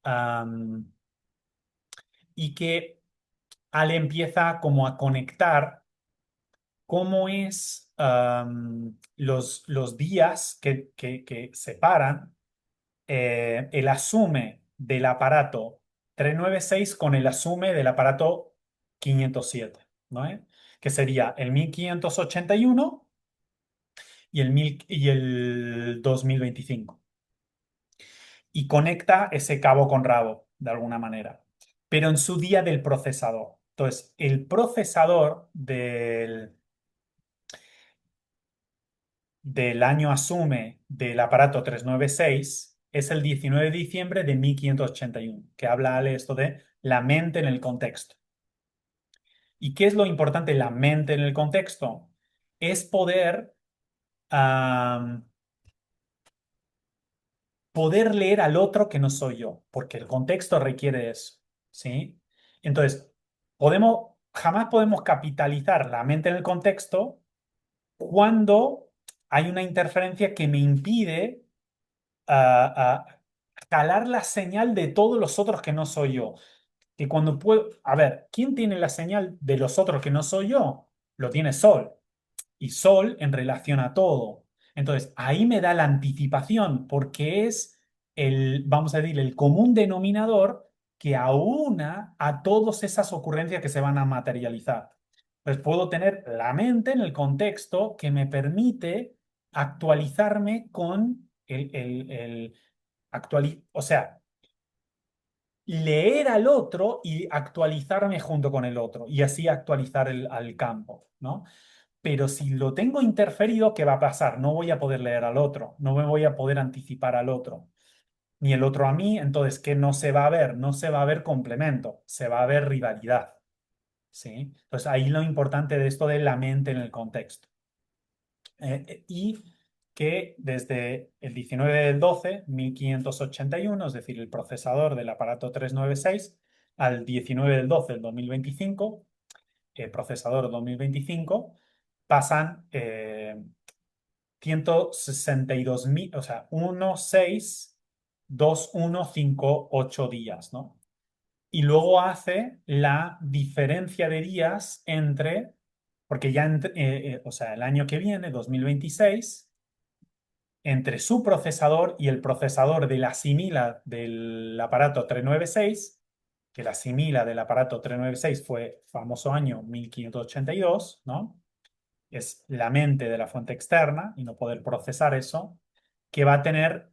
am, y que Ale empieza como a conectar cómo es los días que separan el asume del aparato 396 con el asume del aparato 507, ¿no? Que sería el 1581 y el 2025 y conecta ese cabo con rabo, de alguna manera, pero en su día del procesador. Entonces, el procesador del año asume del aparato 396 es el 19 de diciembre de 1581, que habla de esto de la mente en el contexto. ¿Y qué es lo importante? La mente en el contexto es am, poder leer al otro que no soy yo, porque el contexto requiere eso, ¿sí? Entonces, jamás podemos capitalizar la mente en el contexto cuando hay una interferencia que me impide a jalar la señal de todos los otros que no soy yo. Que cuando puedo, a ver, ¿quién tiene la señal de los otros que no soy yo? Lo tiene Sol. Y Sol en relación a todo. Entonces, ahí me da la anticipación porque es vamos a decir, el común denominador que aúna a todas esas ocurrencias que se van a materializar. Pues puedo tener la mente en el contexto que me permite actualizarme con o sea, leer al otro y actualizarme junto con el otro y así actualizar al campo, ¿no? Pero si lo tengo interferido, ¿qué va a pasar? No voy a poder leer al otro, no me voy a poder anticipar al otro, ni el otro a mí, entonces, ¿qué no se va a ver? No se va a ver complemento, se va a ver rivalidad, ¿sí? Entonces, ahí lo importante de esto de la mente en el contexto. Y que desde el 19 del 12, 1581, es decir, el procesador del aparato 396, al 19 del 12 del 2025, procesador 2025, pasan 162.000, o sea, 162158 días, ¿no? Y luego hace la diferencia de días porque ya, o sea, el año que viene, 2026, entre su procesador y el procesador de la asimila del aparato 396, que la asimila del aparato 396 fue famoso año 1582, ¿no? Es la mente de la fuente externa y no poder procesar eso, que va a tener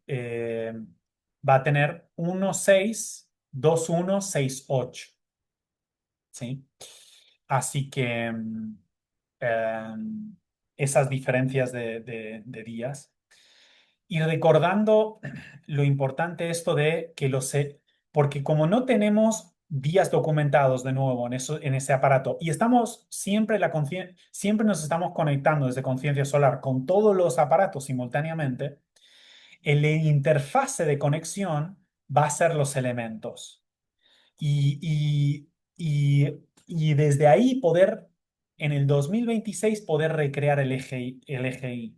162168, ¿sí? Así que eh, esas diferencias de días. Y recordando lo importante esto de que porque como no tenemos días documentados de nuevo en ese aparato y estamos siempre nos estamos conectando desde conciencia solar con todos los aparatos simultáneamente, el interfase de conexión va a ser los elementos. Y, y desde ahí en el 2026 poder recrear el eje Y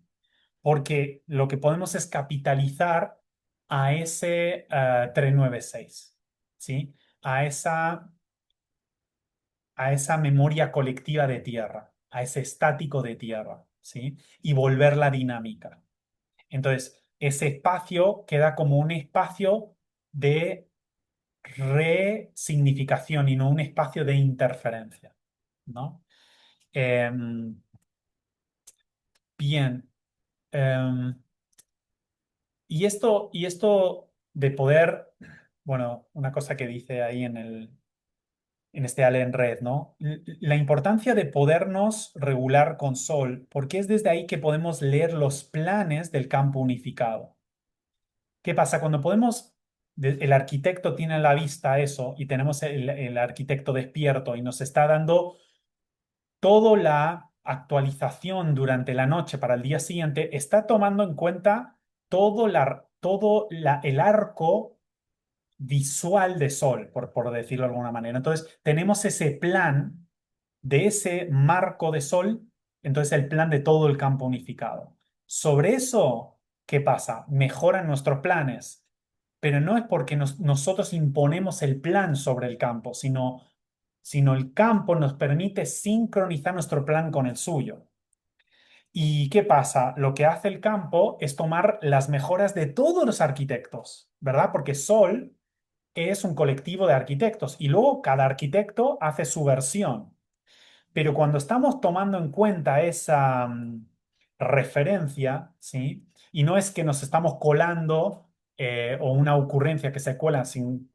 porque lo que podemos es capitalizar a ese 396, ¿sí? A esa, a esa memoria colectiva de tierra, a ese estático de tierra, ¿sí? Y volverla dinámica. Entonces, ese espacio queda como un espacio de resignificación y no un espacio de interferencia, ¿no? Em, bien. Em, y esto de poder, bueno, una cosa que dice ahí en este Allen Red, ¿no? La importancia de podernos regular con Sol, porque es desde ahí que podemos leer los planes del campo unificado. ¿Qué pasa? El arquitecto tiene a la vista eso y tenemos el arquitecto despierto y nos está dando toda la actualización durante la noche para el día siguiente, está tomando en cuenta el arco visual de Sol, por decirlo de alguna manera. Entonces, tenemos ese plan de ese marco de Sol, entonces el plan de todo el campo unificado. Sobre eso, ¿qué pasa? Mejoran nuestros planes, pero no es porque nosotros imponemos el plan sobre el campo, sino el campo nos permite sincronizar nuestro plan con el suyo. ¿Y qué pasa? Lo que hace el campo es tomar las mejoras de todos los arquitectos, ¿verdad? Porque Sol es un colectivo de arquitectos y luego cada arquitecto hace su versión. Pero cuando estamos tomando en cuenta referencia, ¿sí? Y no es que nos estamos colando o una ocurrencia que se cuela sin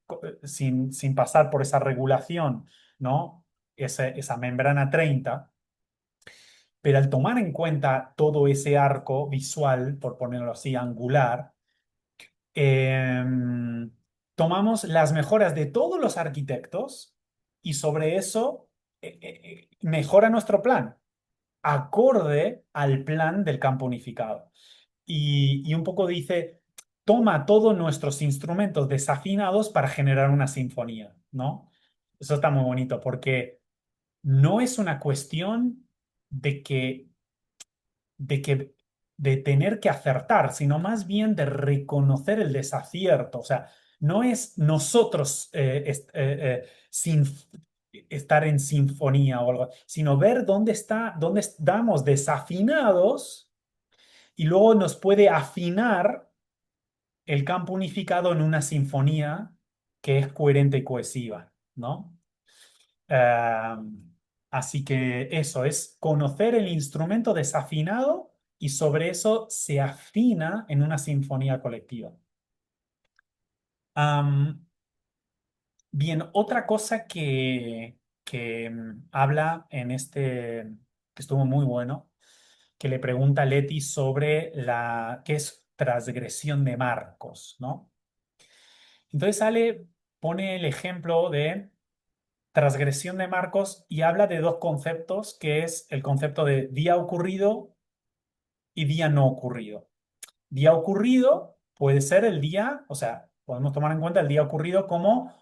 pasar por esa regulación, ¿no? Esa membrana 30. Pero al tomar en cuenta todo ese arco visual, por ponerlo así, angular, em, tomamos las mejoras de todos los arquitectos y sobre eso mejora nuestro plan, acorde al plan del campo unificado. Y un poco dice, toma todos nuestros instrumentos desafinados para generar una sinfonía, ¿no? Eso está muy bonito porque no es una cuestión de que de que de tener que acertar, sino más bien de reconocer el desacierto. O sea, no es nosotros estar en sinfonía o algo, sino ver dónde estamos desafinados y luego nos puede afinar el campo unificado en una sinfonía que es coherente y cohesiva, ¿no? Eh, Así que eso es conocer el instrumento desafinado y sobre eso se afina en una sinfonía colectiva. Am, Bien, otra cosa que habla en que estuvo muy bueno, que le pregunta a Leti sobre qué es transgresión de marcos, ¿no? Entonces pone el ejemplo de transgresión de marcos y habla de dos conceptos, que es el concepto de día ocurrido y día no ocurrido. Día ocurrido puede ser el día, o sea, podemos tomar en cuenta el día ocurrido como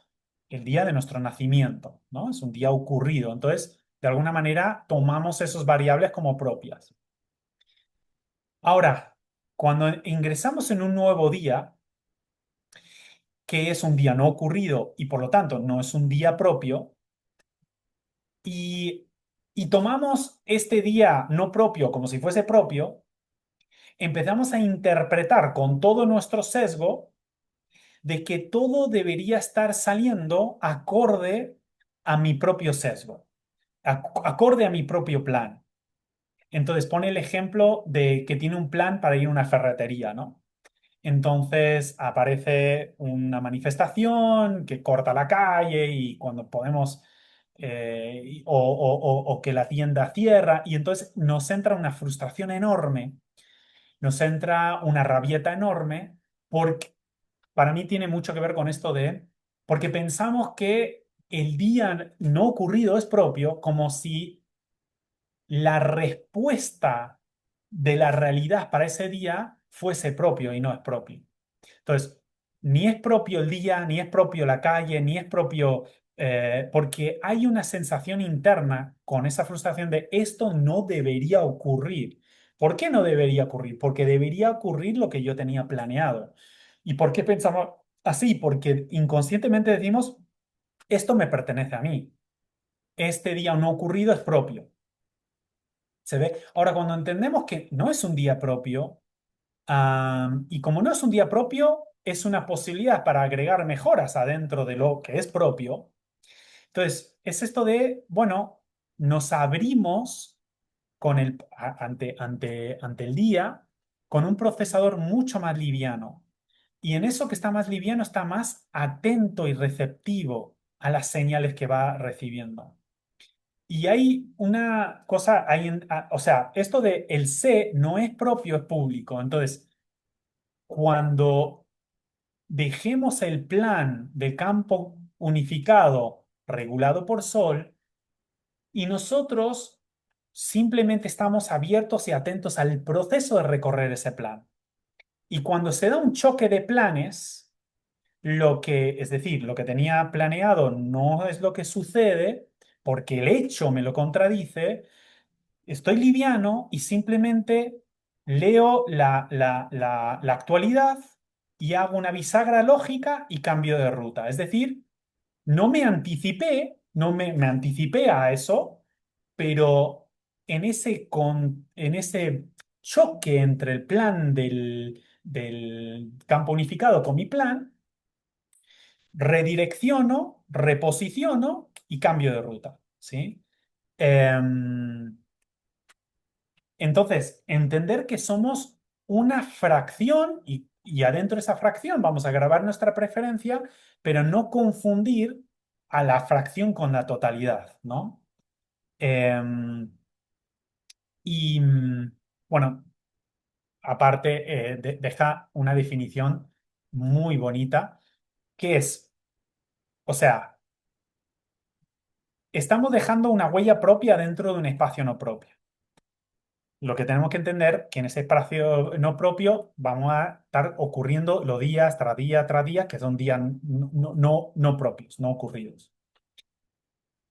el día de nuestro nacimiento, ¿no? Es un día ocurrido. Entonces, de alguna manera, tomamos esas variables como propias. Ahora, cuando ingresamos en un nuevo día, que es un día no ocurrido y por lo tanto no es un día propio, y, y tomamos este día no propio como si fuese propio, empezamos a interpretar con todo nuestro sesgo de que todo debería estar saliendo acorde a mi propio sesgo, acorde a mi propio plan. Entonces pone el ejemplo de que tiene un plan para ir a una ferretería, ¿no? Entonces aparece una manifestación que corta la calle y cuando podemos, o que la tienda cierra, y entonces nos entra una frustración enorme, nos entra una rabieta enorme, porque para mí tiene mucho que ver con esto porque pensamos que el día no ocurrido es propio, como si la respuesta de la realidad para ese día fuese propio y no es propio. Entonces, ni es propio el día, ni es propio la calle, ni es propio, porque hay una sensación interna con esa frustración de esto no debería ocurrir. ¿Por qué no debería ocurrir? Porque debería ocurrir lo que yo tenía planeado. ¿Y por qué pensamos así? Porque inconscientemente decimos, esto me pertenece a mí. Este día no ocurrido es propio. ¿Se ve? Ahora, cuando entendemos que no es un día propio, y como no es un día propio, es una posibilidad para agregar mejoras adentro de lo que es propio. Entonces, es esto de, bueno, nos abrimos ante el día con un procesador mucho más liviano. Y en eso que está más liviano está más atento y receptivo a las señales que va recibiendo. Y hay una cosa, o sea, esto de el C no es propio, es público. Entonces, cuando dejemos el plan de campo unificado regulado por Sol y nosotros simplemente estamos abiertos y atentos al proceso de recorrer ese plan. Y cuando se da un choque de planes, es decir, lo que tenía planeado no es lo que sucede, porque el hecho me lo contradice, estoy liviano y simplemente leo la actualidad y hago una bisagra lógica y cambio de ruta. Es decir, no me anticipé, no me anticipé a eso, pero en ese choque entre el plan del campo unificado con mi plan, redirecciono, reposiciono y cambio de ruta, ¿sí? Em, Entonces, entender que somos una fracción y adentro de esa fracción vamos a grabar nuestra preferencia, pero no confundir a la fracción con la totalidad, ¿no? Em, y bueno, aparte, deja una definición muy bonita, que es, o sea, estamos dejando una huella propia dentro de un espacio no propio. Lo que tenemos que entender que en ese espacio no propio vamos a estar ocurriendo los días tras día, que son días no propios, no ocurridos.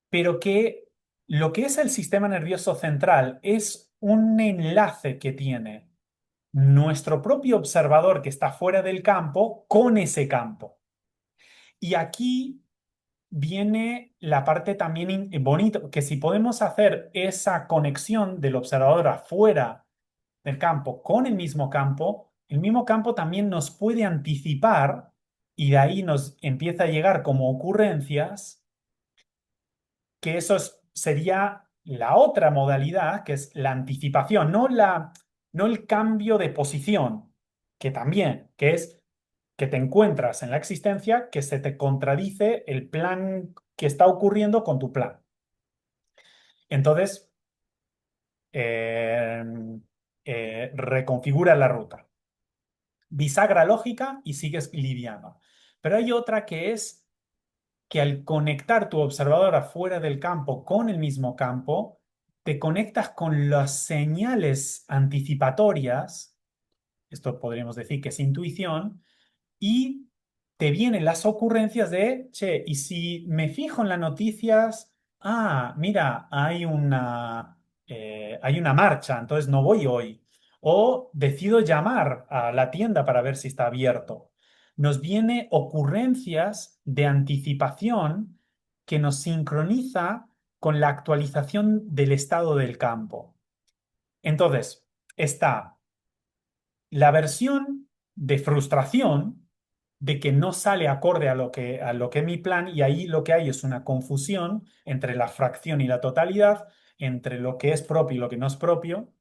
Pero que lo que es el sistema nervioso central es un enlace que tiene nuestro propio observador que está fuera del campo con ese campo. Y aquí viene la parte también bonita, que si podemos hacer esa conexión del observador afuera del campo con el mismo campo también nos puede anticipar y de ahí nos empieza a llegar como ocurrencias, que sería la otra modalidad, que es la anticipación, no el cambio de posición, que también, que es que te encuentras en la existencia que se te contradice el plan que está ocurriendo con tu plan. Entonces, eh, reconfigura la ruta. Bisagra lógica y sigues liviano. Pero hay otra que es que al conectar tu observador afuera del campo con el mismo campo, te conectas con las señales anticipatorias, esto podríamos decir que es intuición, y te vienen las ocurrencias de, che, y si me fijo en las noticias, mira, hay una marcha, entonces no voy hoy. O decido llamar a la tienda para ver si está abierto. Nos viene ocurrencias de anticipación que nos sincroniza con la actualización del estado del campo. Entonces, está la versión de frustración de que no sale acorde a lo que es mi plan y ahí lo que hay es una confusión entre la fracción y la totalidad, entre lo que es propio y lo que no es propio.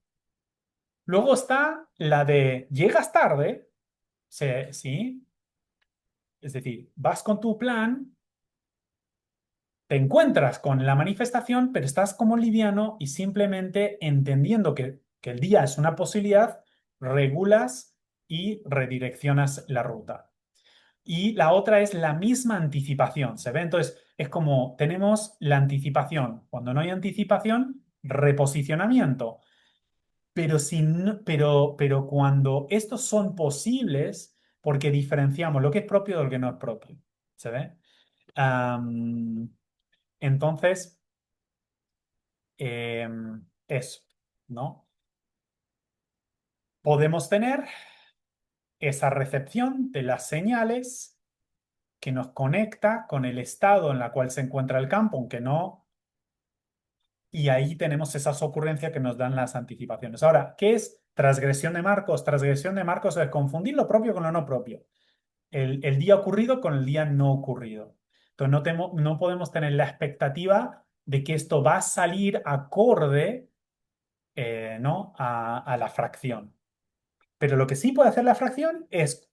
Luego está la de llegas tarde, ¿sí? Es decir, vas con tu plan, te encuentras con la manifestación, pero estás como liviano y simplemente entendiendo que el día es una posibilidad, regulas y redireccionas la ruta. Y la otra es la misma anticipación, ¿se ve? Entonces, es como tenemos la anticipación. Cuando no hay anticipación, reposicionamiento. Pero cuando estos son posibles, porque diferenciamos lo que es propio de lo que no es propio, ¿se ve? Am, entonces, eso, ¿no? Podemos tener esa recepción de las señales que nos conecta con el estado en el cual se encuentra el campo, aunque no, y ahí tenemos esas ocurrencias que nos dan las anticipaciones. Ahora, ¿qué es transgresión de marcos? Transgresión de marcos es confundir lo propio con lo no propio, el día ocurrido con el día no ocurrido. Entonces, no podemos tener la expectativa de que esto va a salir acorde, ¿no? a la fracción. Pero lo que sí puede hacer la fracción es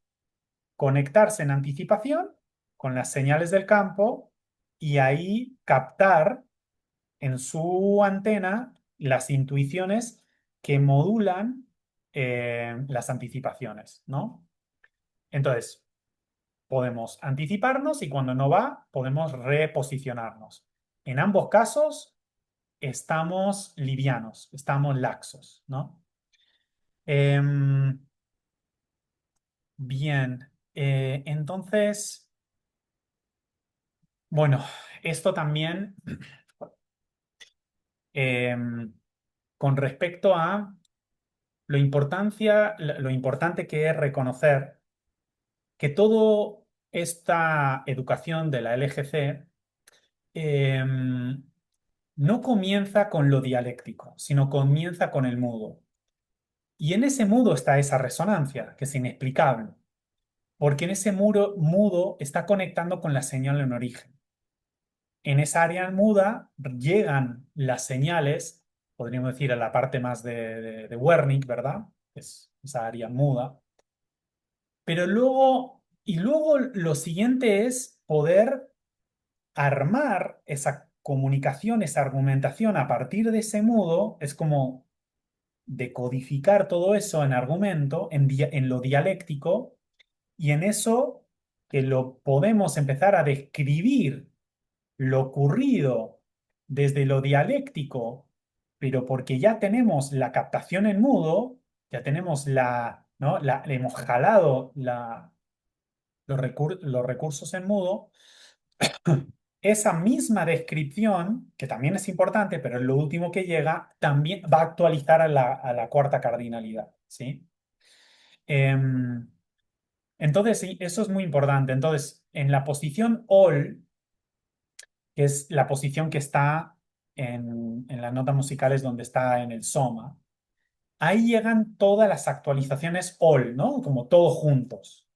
conectarse en anticipación con las señales del campo y ahí captar en su antena las intuiciones que modulan las anticipaciones, ¿no? Entonces, podemos anticiparnos y cuando no va, podemos reposicionarnos. En ambos casos, estamos livianos, estamos laxos, ¿no? Em, bien, entonces, bueno, esto también em, con respecto a lo importante que es reconocer que toda esta educación de la LGC no comienza con lo dialéctico, sino comienza con el mudo. Y en ese mudo está esa resonancia, que es inexplicable, porque en ese muro mudo está conectando con la señal en origen. En esa área muda llegan las señales podríamos decir, a la parte más de Wernicke, ¿verdad? Es esa área muda. Pero luego, y luego lo siguiente es poder armar esa comunicación, esa argumentación a partir de ese mudo, es como decodificar todo eso en argumento, en lo dialéctico, y en eso que lo podemos empezar a describir lo ocurrido desde lo dialéctico, pero porque ya tenemos la captación en mudo, ya tenemos ¿no? Hemos jalado los recursos en mudo, esa misma descripción, que también es importante, pero es lo último que llega, también va a actualizar a la cuarta cardinalidad, ¿sí? Em, entonces, sí, eso es muy importante. Entonces, en la posición all, que es la posición que está en las notas musicales donde está en el soma, ahí llegan todas las actualizaciones all, ¿no? Como todos juntos.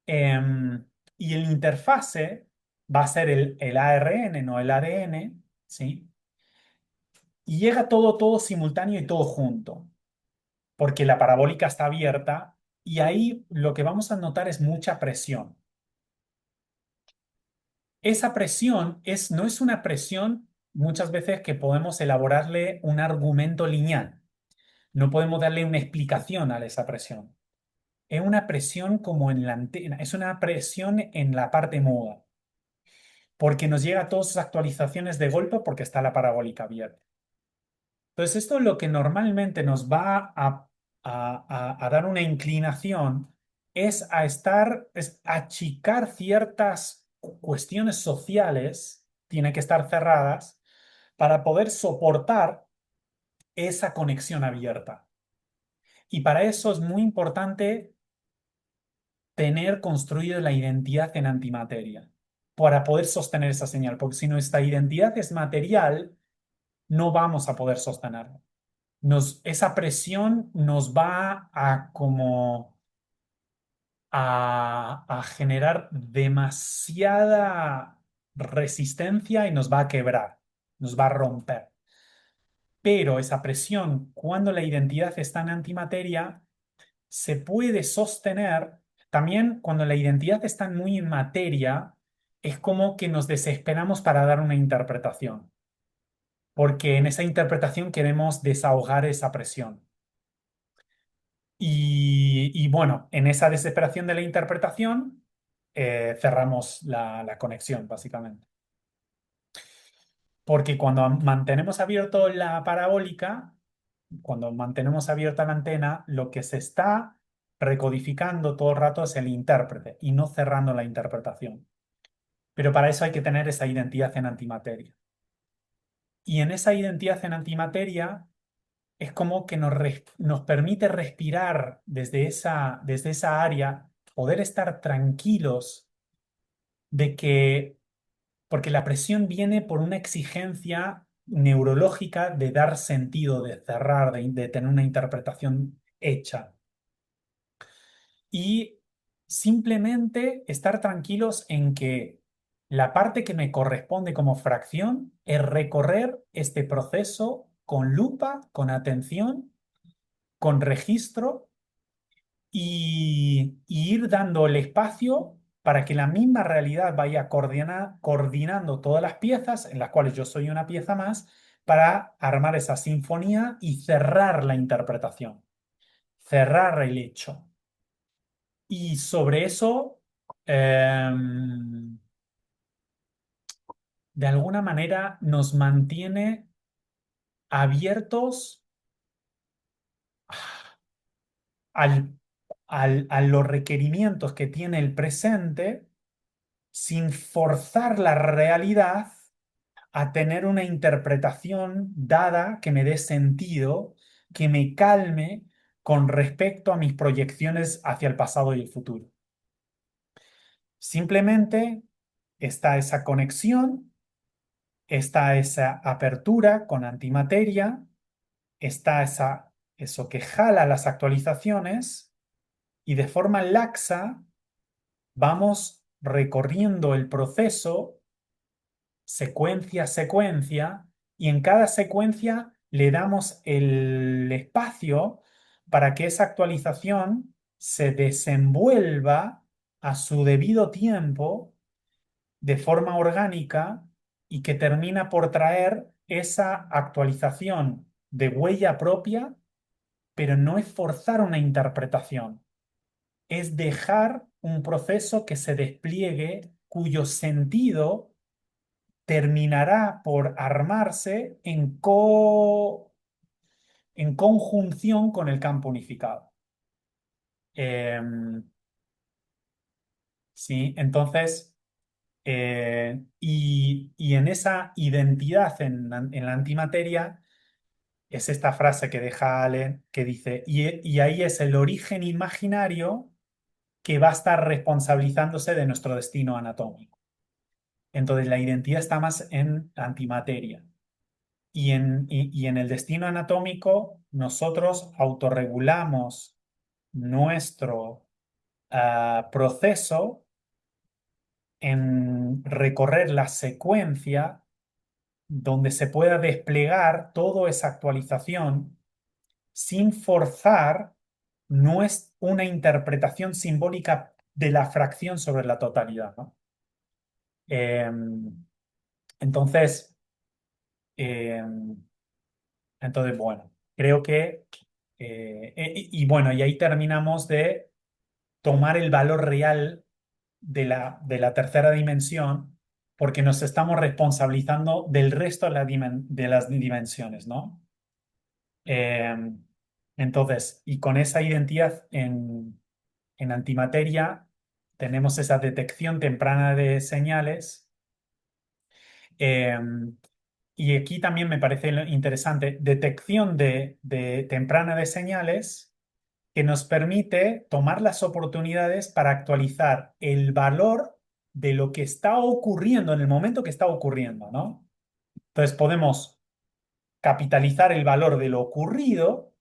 Em, y el interfase va a ser el ARN, no el ADN, ¿sí? Y llega todo simultáneo y todo junto, porque la parabólica está abierta y ahí lo que vamos a notar es mucha presión. Esa presión no es una presión muchas veces que podemos elaborarle un argumento lineal. No podemos darle una explicación a esa presión. Es una presión como en la antena, es una presión en la parte muda, porque nos llega todas esas actualizaciones de golpe porque está la parabólica abierta. Entonces, esto lo que normalmente nos va a dar una inclinación es achicar ciertas cuestiones sociales, tienen que estar cerradas, para poder soportar esa conexión abierta. Y para eso es muy importante tener construido la identidad en antimateria, para poder sostener esa señal, porque si nuestra identidad es material, no vamos a poder sostenerla. Esa presión nos va a como a generar demasiada resistencia y nos va a quebrar, nos va a romper. Pero esa presión, cuando la identidad está en antimateria, se puede sostener. También cuando la identidad está muy en materia, es como que nos desesperamos para dar una interpretación, porque en esa interpretación queremos desahogar esa presión. Y bueno, en esa desesperación de la interpretación, cerramos la conexión, básicamente. Porque cuando mantenemos abierto la parabólica, cuando mantenemos abierta la antena, lo que se está recodificando todo el rato es el intérprete y no cerrando la interpretación. Pero para eso hay que tener esa identidad en antimateria. Y en esa identidad en antimateria es como que nos permite respirar desde esa área, poder estar tranquilos de que, porque la presión viene por una exigencia neurológica de dar sentido, de cerrar, de tener una interpretación hecha. Y simplemente estar tranquilos en que la parte que me corresponde como fracción es recorrer este proceso con lupa, con atención, con registro y ir dando el espacio para que la misma realidad vaya coordinando todas las piezas, en las cuales yo soy una pieza más, para armar esa sinfonía y cerrar la interpretación, cerrar el hecho. Y sobre eso, de alguna manera, nos mantiene abiertos al, a los requerimientos que tiene el presente sin forzar la realidad a tener una interpretación dada que me dé sentido, que me calme con respecto a mis proyecciones hacia el pasado y el futuro. Simplemente está esa conexión, está esa apertura con antimateria, está eso que jala las actualizaciones y de forma laxa vamos recorriendo el proceso secuencia a secuencia y en cada secuencia le damos el espacio para que esa actualización se desenvuelva a su debido tiempo de forma orgánica y que termina por traer esa actualización de huella propia, pero no es forzar una interpretación, es dejar un proceso que se despliegue cuyo sentido terminará por armarse en conjunción con el campo unificado. Em, ¿Sí? Entonces, y en esa identidad en la antimateria es esta frase que deja Allen que dice, y ahí es el origen imaginario que va a estar responsabilizándose de nuestro destino anatómico. Entonces, la identidad está más en antimateria. Y en el destino anatómico, nosotros autorregulamos nuestro proceso en recorrer la secuencia donde se pueda desplegar toda esa actualización sin forzar, no es una interpretación simbólica de la fracción sobre la totalidad, ¿no? Eh, entonces, eh, bueno, creo que, bueno, y ahí terminamos de tomar el valor real de la tercera dimensión, porque nos estamos responsabilizando del resto de, de las dimensiones, ¿no? Eh, entonces, y con esa identidad en antimateria, tenemos esa detección temprana de señales. eh, y aquí también me parece interesante, detección de temprana de señales que nos permite tomar las oportunidades para actualizar el valor de lo que está ocurriendo en el momento que está ocurriendo, ¿no? Entonces podemos capitalizar el valor de lo ocurrido.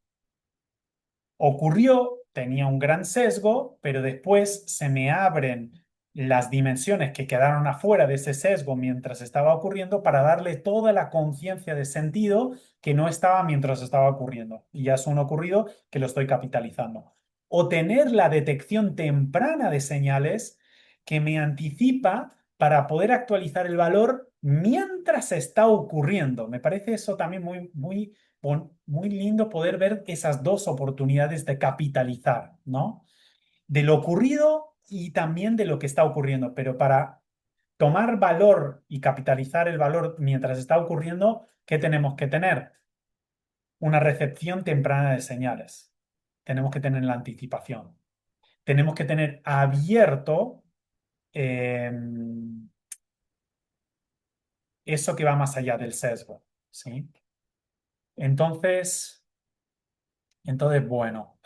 Ocurrió, tenía un gran sesgo, pero después se me abren las dimensiones que quedaron afuera de ese sesgo mientras estaba ocurriendo para darle toda la conciencia de sentido que no estaba mientras estaba ocurriendo. Y ya es un ocurrido que lo estoy capitalizando. O tener la detección temprana de señales que me anticipa para poder actualizar el valor mientras está ocurriendo. Me parece eso también muy lindo poder ver esas dos oportunidades de capitalizar, ¿no? De lo ocurrido y también de lo que está ocurriendo. Pero para tomar valor y capitalizar el valor mientras está ocurriendo, ¿qué tenemos que tener? Una recepción temprana de señales. Tenemos que tener la anticipación. Tenemos que tener abierto eh, eso que va más allá del sesgo, ¿sí? Entonces, bueno.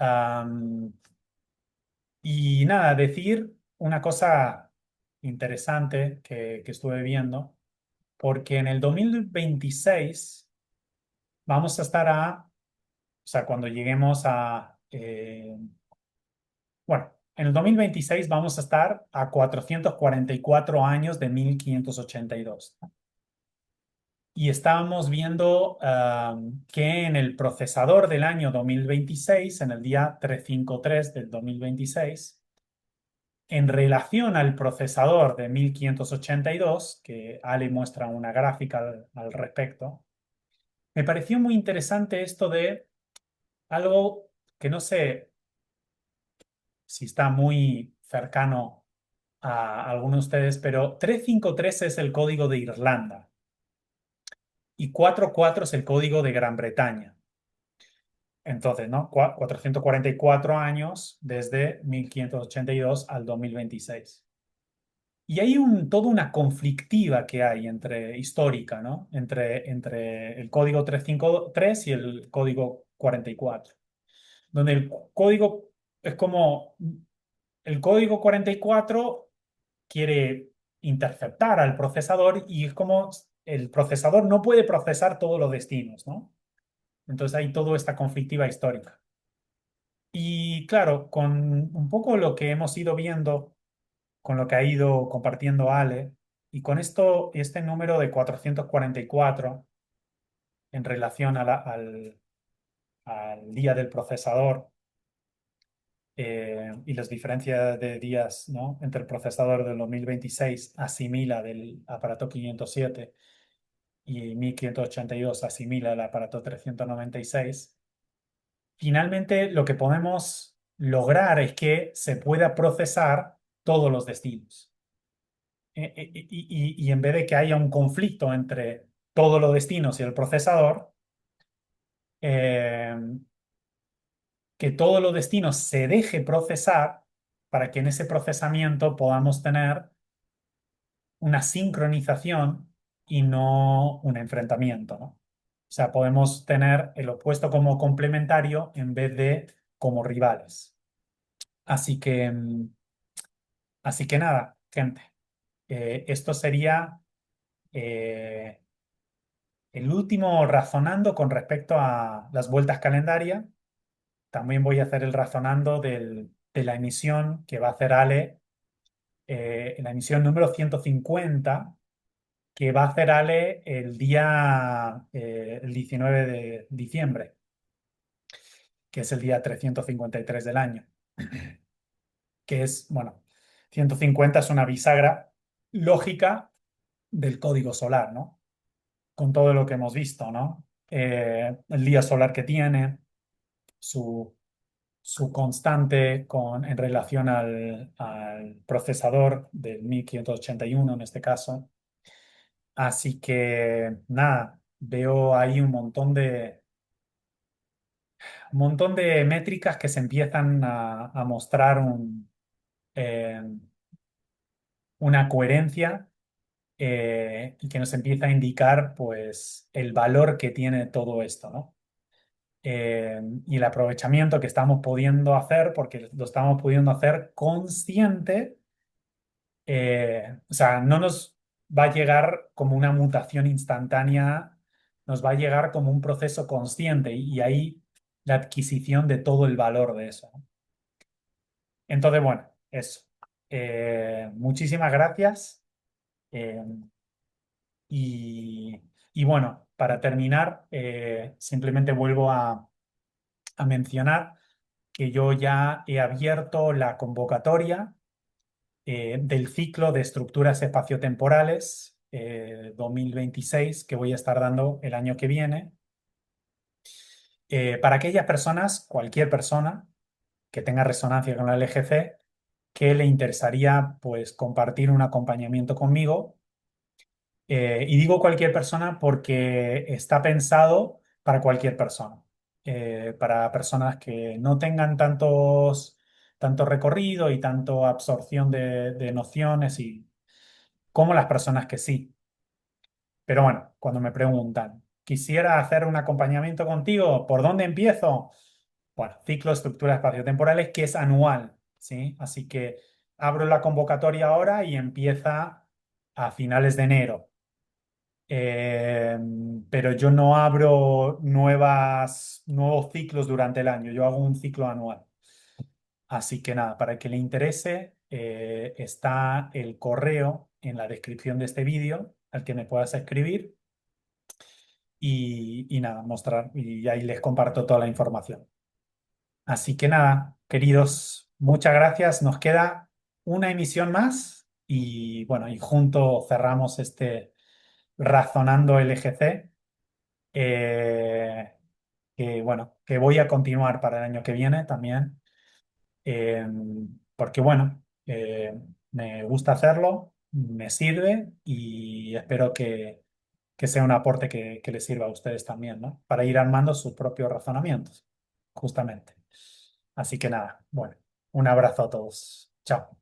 Y nada, decir una cosa interesante que estuve viendo, porque en el 2026 vamos a estar o sea, cuando lleguemos bueno, en el 2026 vamos a estar a 444 años de 1582. Y estábamos viendo que en el procesador del año 2026, en el día 353 del 2026, en relación al procesador de 1582, que Ale muestra una gráfica al respecto, me pareció muy interesante esto de algo que no sé si está muy cercano a algunos de ustedes, pero 353 es el código de Irlanda y 44 es el código de Gran Bretaña. Entonces, ¿no? 444 años desde 1582 al 2026. Y hay toda una conflictiva que hay histórica, ¿no? Entre el código 353 y el código 44, donde el código es como, el código 44 quiere interceptar al procesador y es como el procesador no puede procesar todos los destinos, ¿no? Entonces hay toda esta conflictiva histórica. Y claro, con un poco lo que hemos ido viendo con lo que ha ido compartiendo Ale. Y con esto, este número de 444 en relación al día del procesador y las diferencias de días, ¿no? Entre el procesador del 2026 asimila del aparato 507 y 1582 asimila el aparato 396. Finalmente, lo que podemos lograr es que se pueda procesar todos los destinos. Y en vez de que haya un conflicto entre todos los destinos y el procesador, eh, que todos los destinos se deje procesar para que en ese procesamiento podamos tener una sincronización y no un enfrentamiento, ¿no? O sea, podemos tener el opuesto como complementario en vez de como rivales. Así que, así que nada, gente. Esto sería eh, el último razonando con respecto a las vueltas calendarias. También voy a hacer el razonando de la emisión que va a hacer Ale, en la emisión número 150 que va a hacer Ale el día el 19 de diciembre, que es el día 353 del año, que es, bueno, 150 es una bisagra lógica del código solar, ¿no? Con todo lo que hemos visto, ¿no? El día solar que tiene, su, su constante en relación al procesador del 1581 en este caso. Así que nada, veo ahí un montón de métricas que se empiezan a mostrar eh, una coherencia y que nos empieza a indicar pues el valor que tiene todo esto, ¿no? Y el aprovechamiento que estamos pudiendo hacer, porque lo estamos pudiendo hacer consciente, o sea, no nos va a llegar como una mutación instantánea, nos va a llegar como un proceso consciente y ahí la adquisición de todo el valor de eso, ¿no? Entonces, bueno, eso. Muchísimas gracias. eh, y, y bueno, para terminar, simplemente vuelvo a mencionar que yo ya he abierto la convocatoria del ciclo de estructuras espaciotemporales 2026 que voy a estar dando el año que viene. Para aquellas personas, cualquier persona que tenga resonancia con la LGC, que le interesaría pues compartir un acompañamiento conmigo. Y digo cualquier persona porque está pensado para cualquier persona. Para personas que no tengan tanto recorrido y tanto absorción de nociones y como las personas que sí. Pero bueno, cuando me preguntan, quisiera hacer un acompañamiento contigo, ¿por dónde empiezo? Bueno, ciclo de estructuras espaciotemporales que es anual, ¿sí? Así que abro la convocatoria ahora y empieza a finales de enero. Eh, pero yo no abro nuevos ciclos durante el año, yo hago un ciclo anual. Así que nada, para el que le interese, está el correo en la descripción de este vídeo al que me puedas escribir y nada, mostrar y ahí les comparto toda la información. Así que nada, queridos, muchas gracias. Nos queda una emisión más y bueno, y junto cerramos este Razonando LGC, eh, que bueno, que voy a continuar para el año que viene también, eh, porque bueno, me gusta hacerlo, me sirve y espero que sea un aporte que les sirva a ustedes también, ¿no? Para ir armando sus propios razonamientos, justamente. Así que nada, bueno, un abrazo a todos. Chao.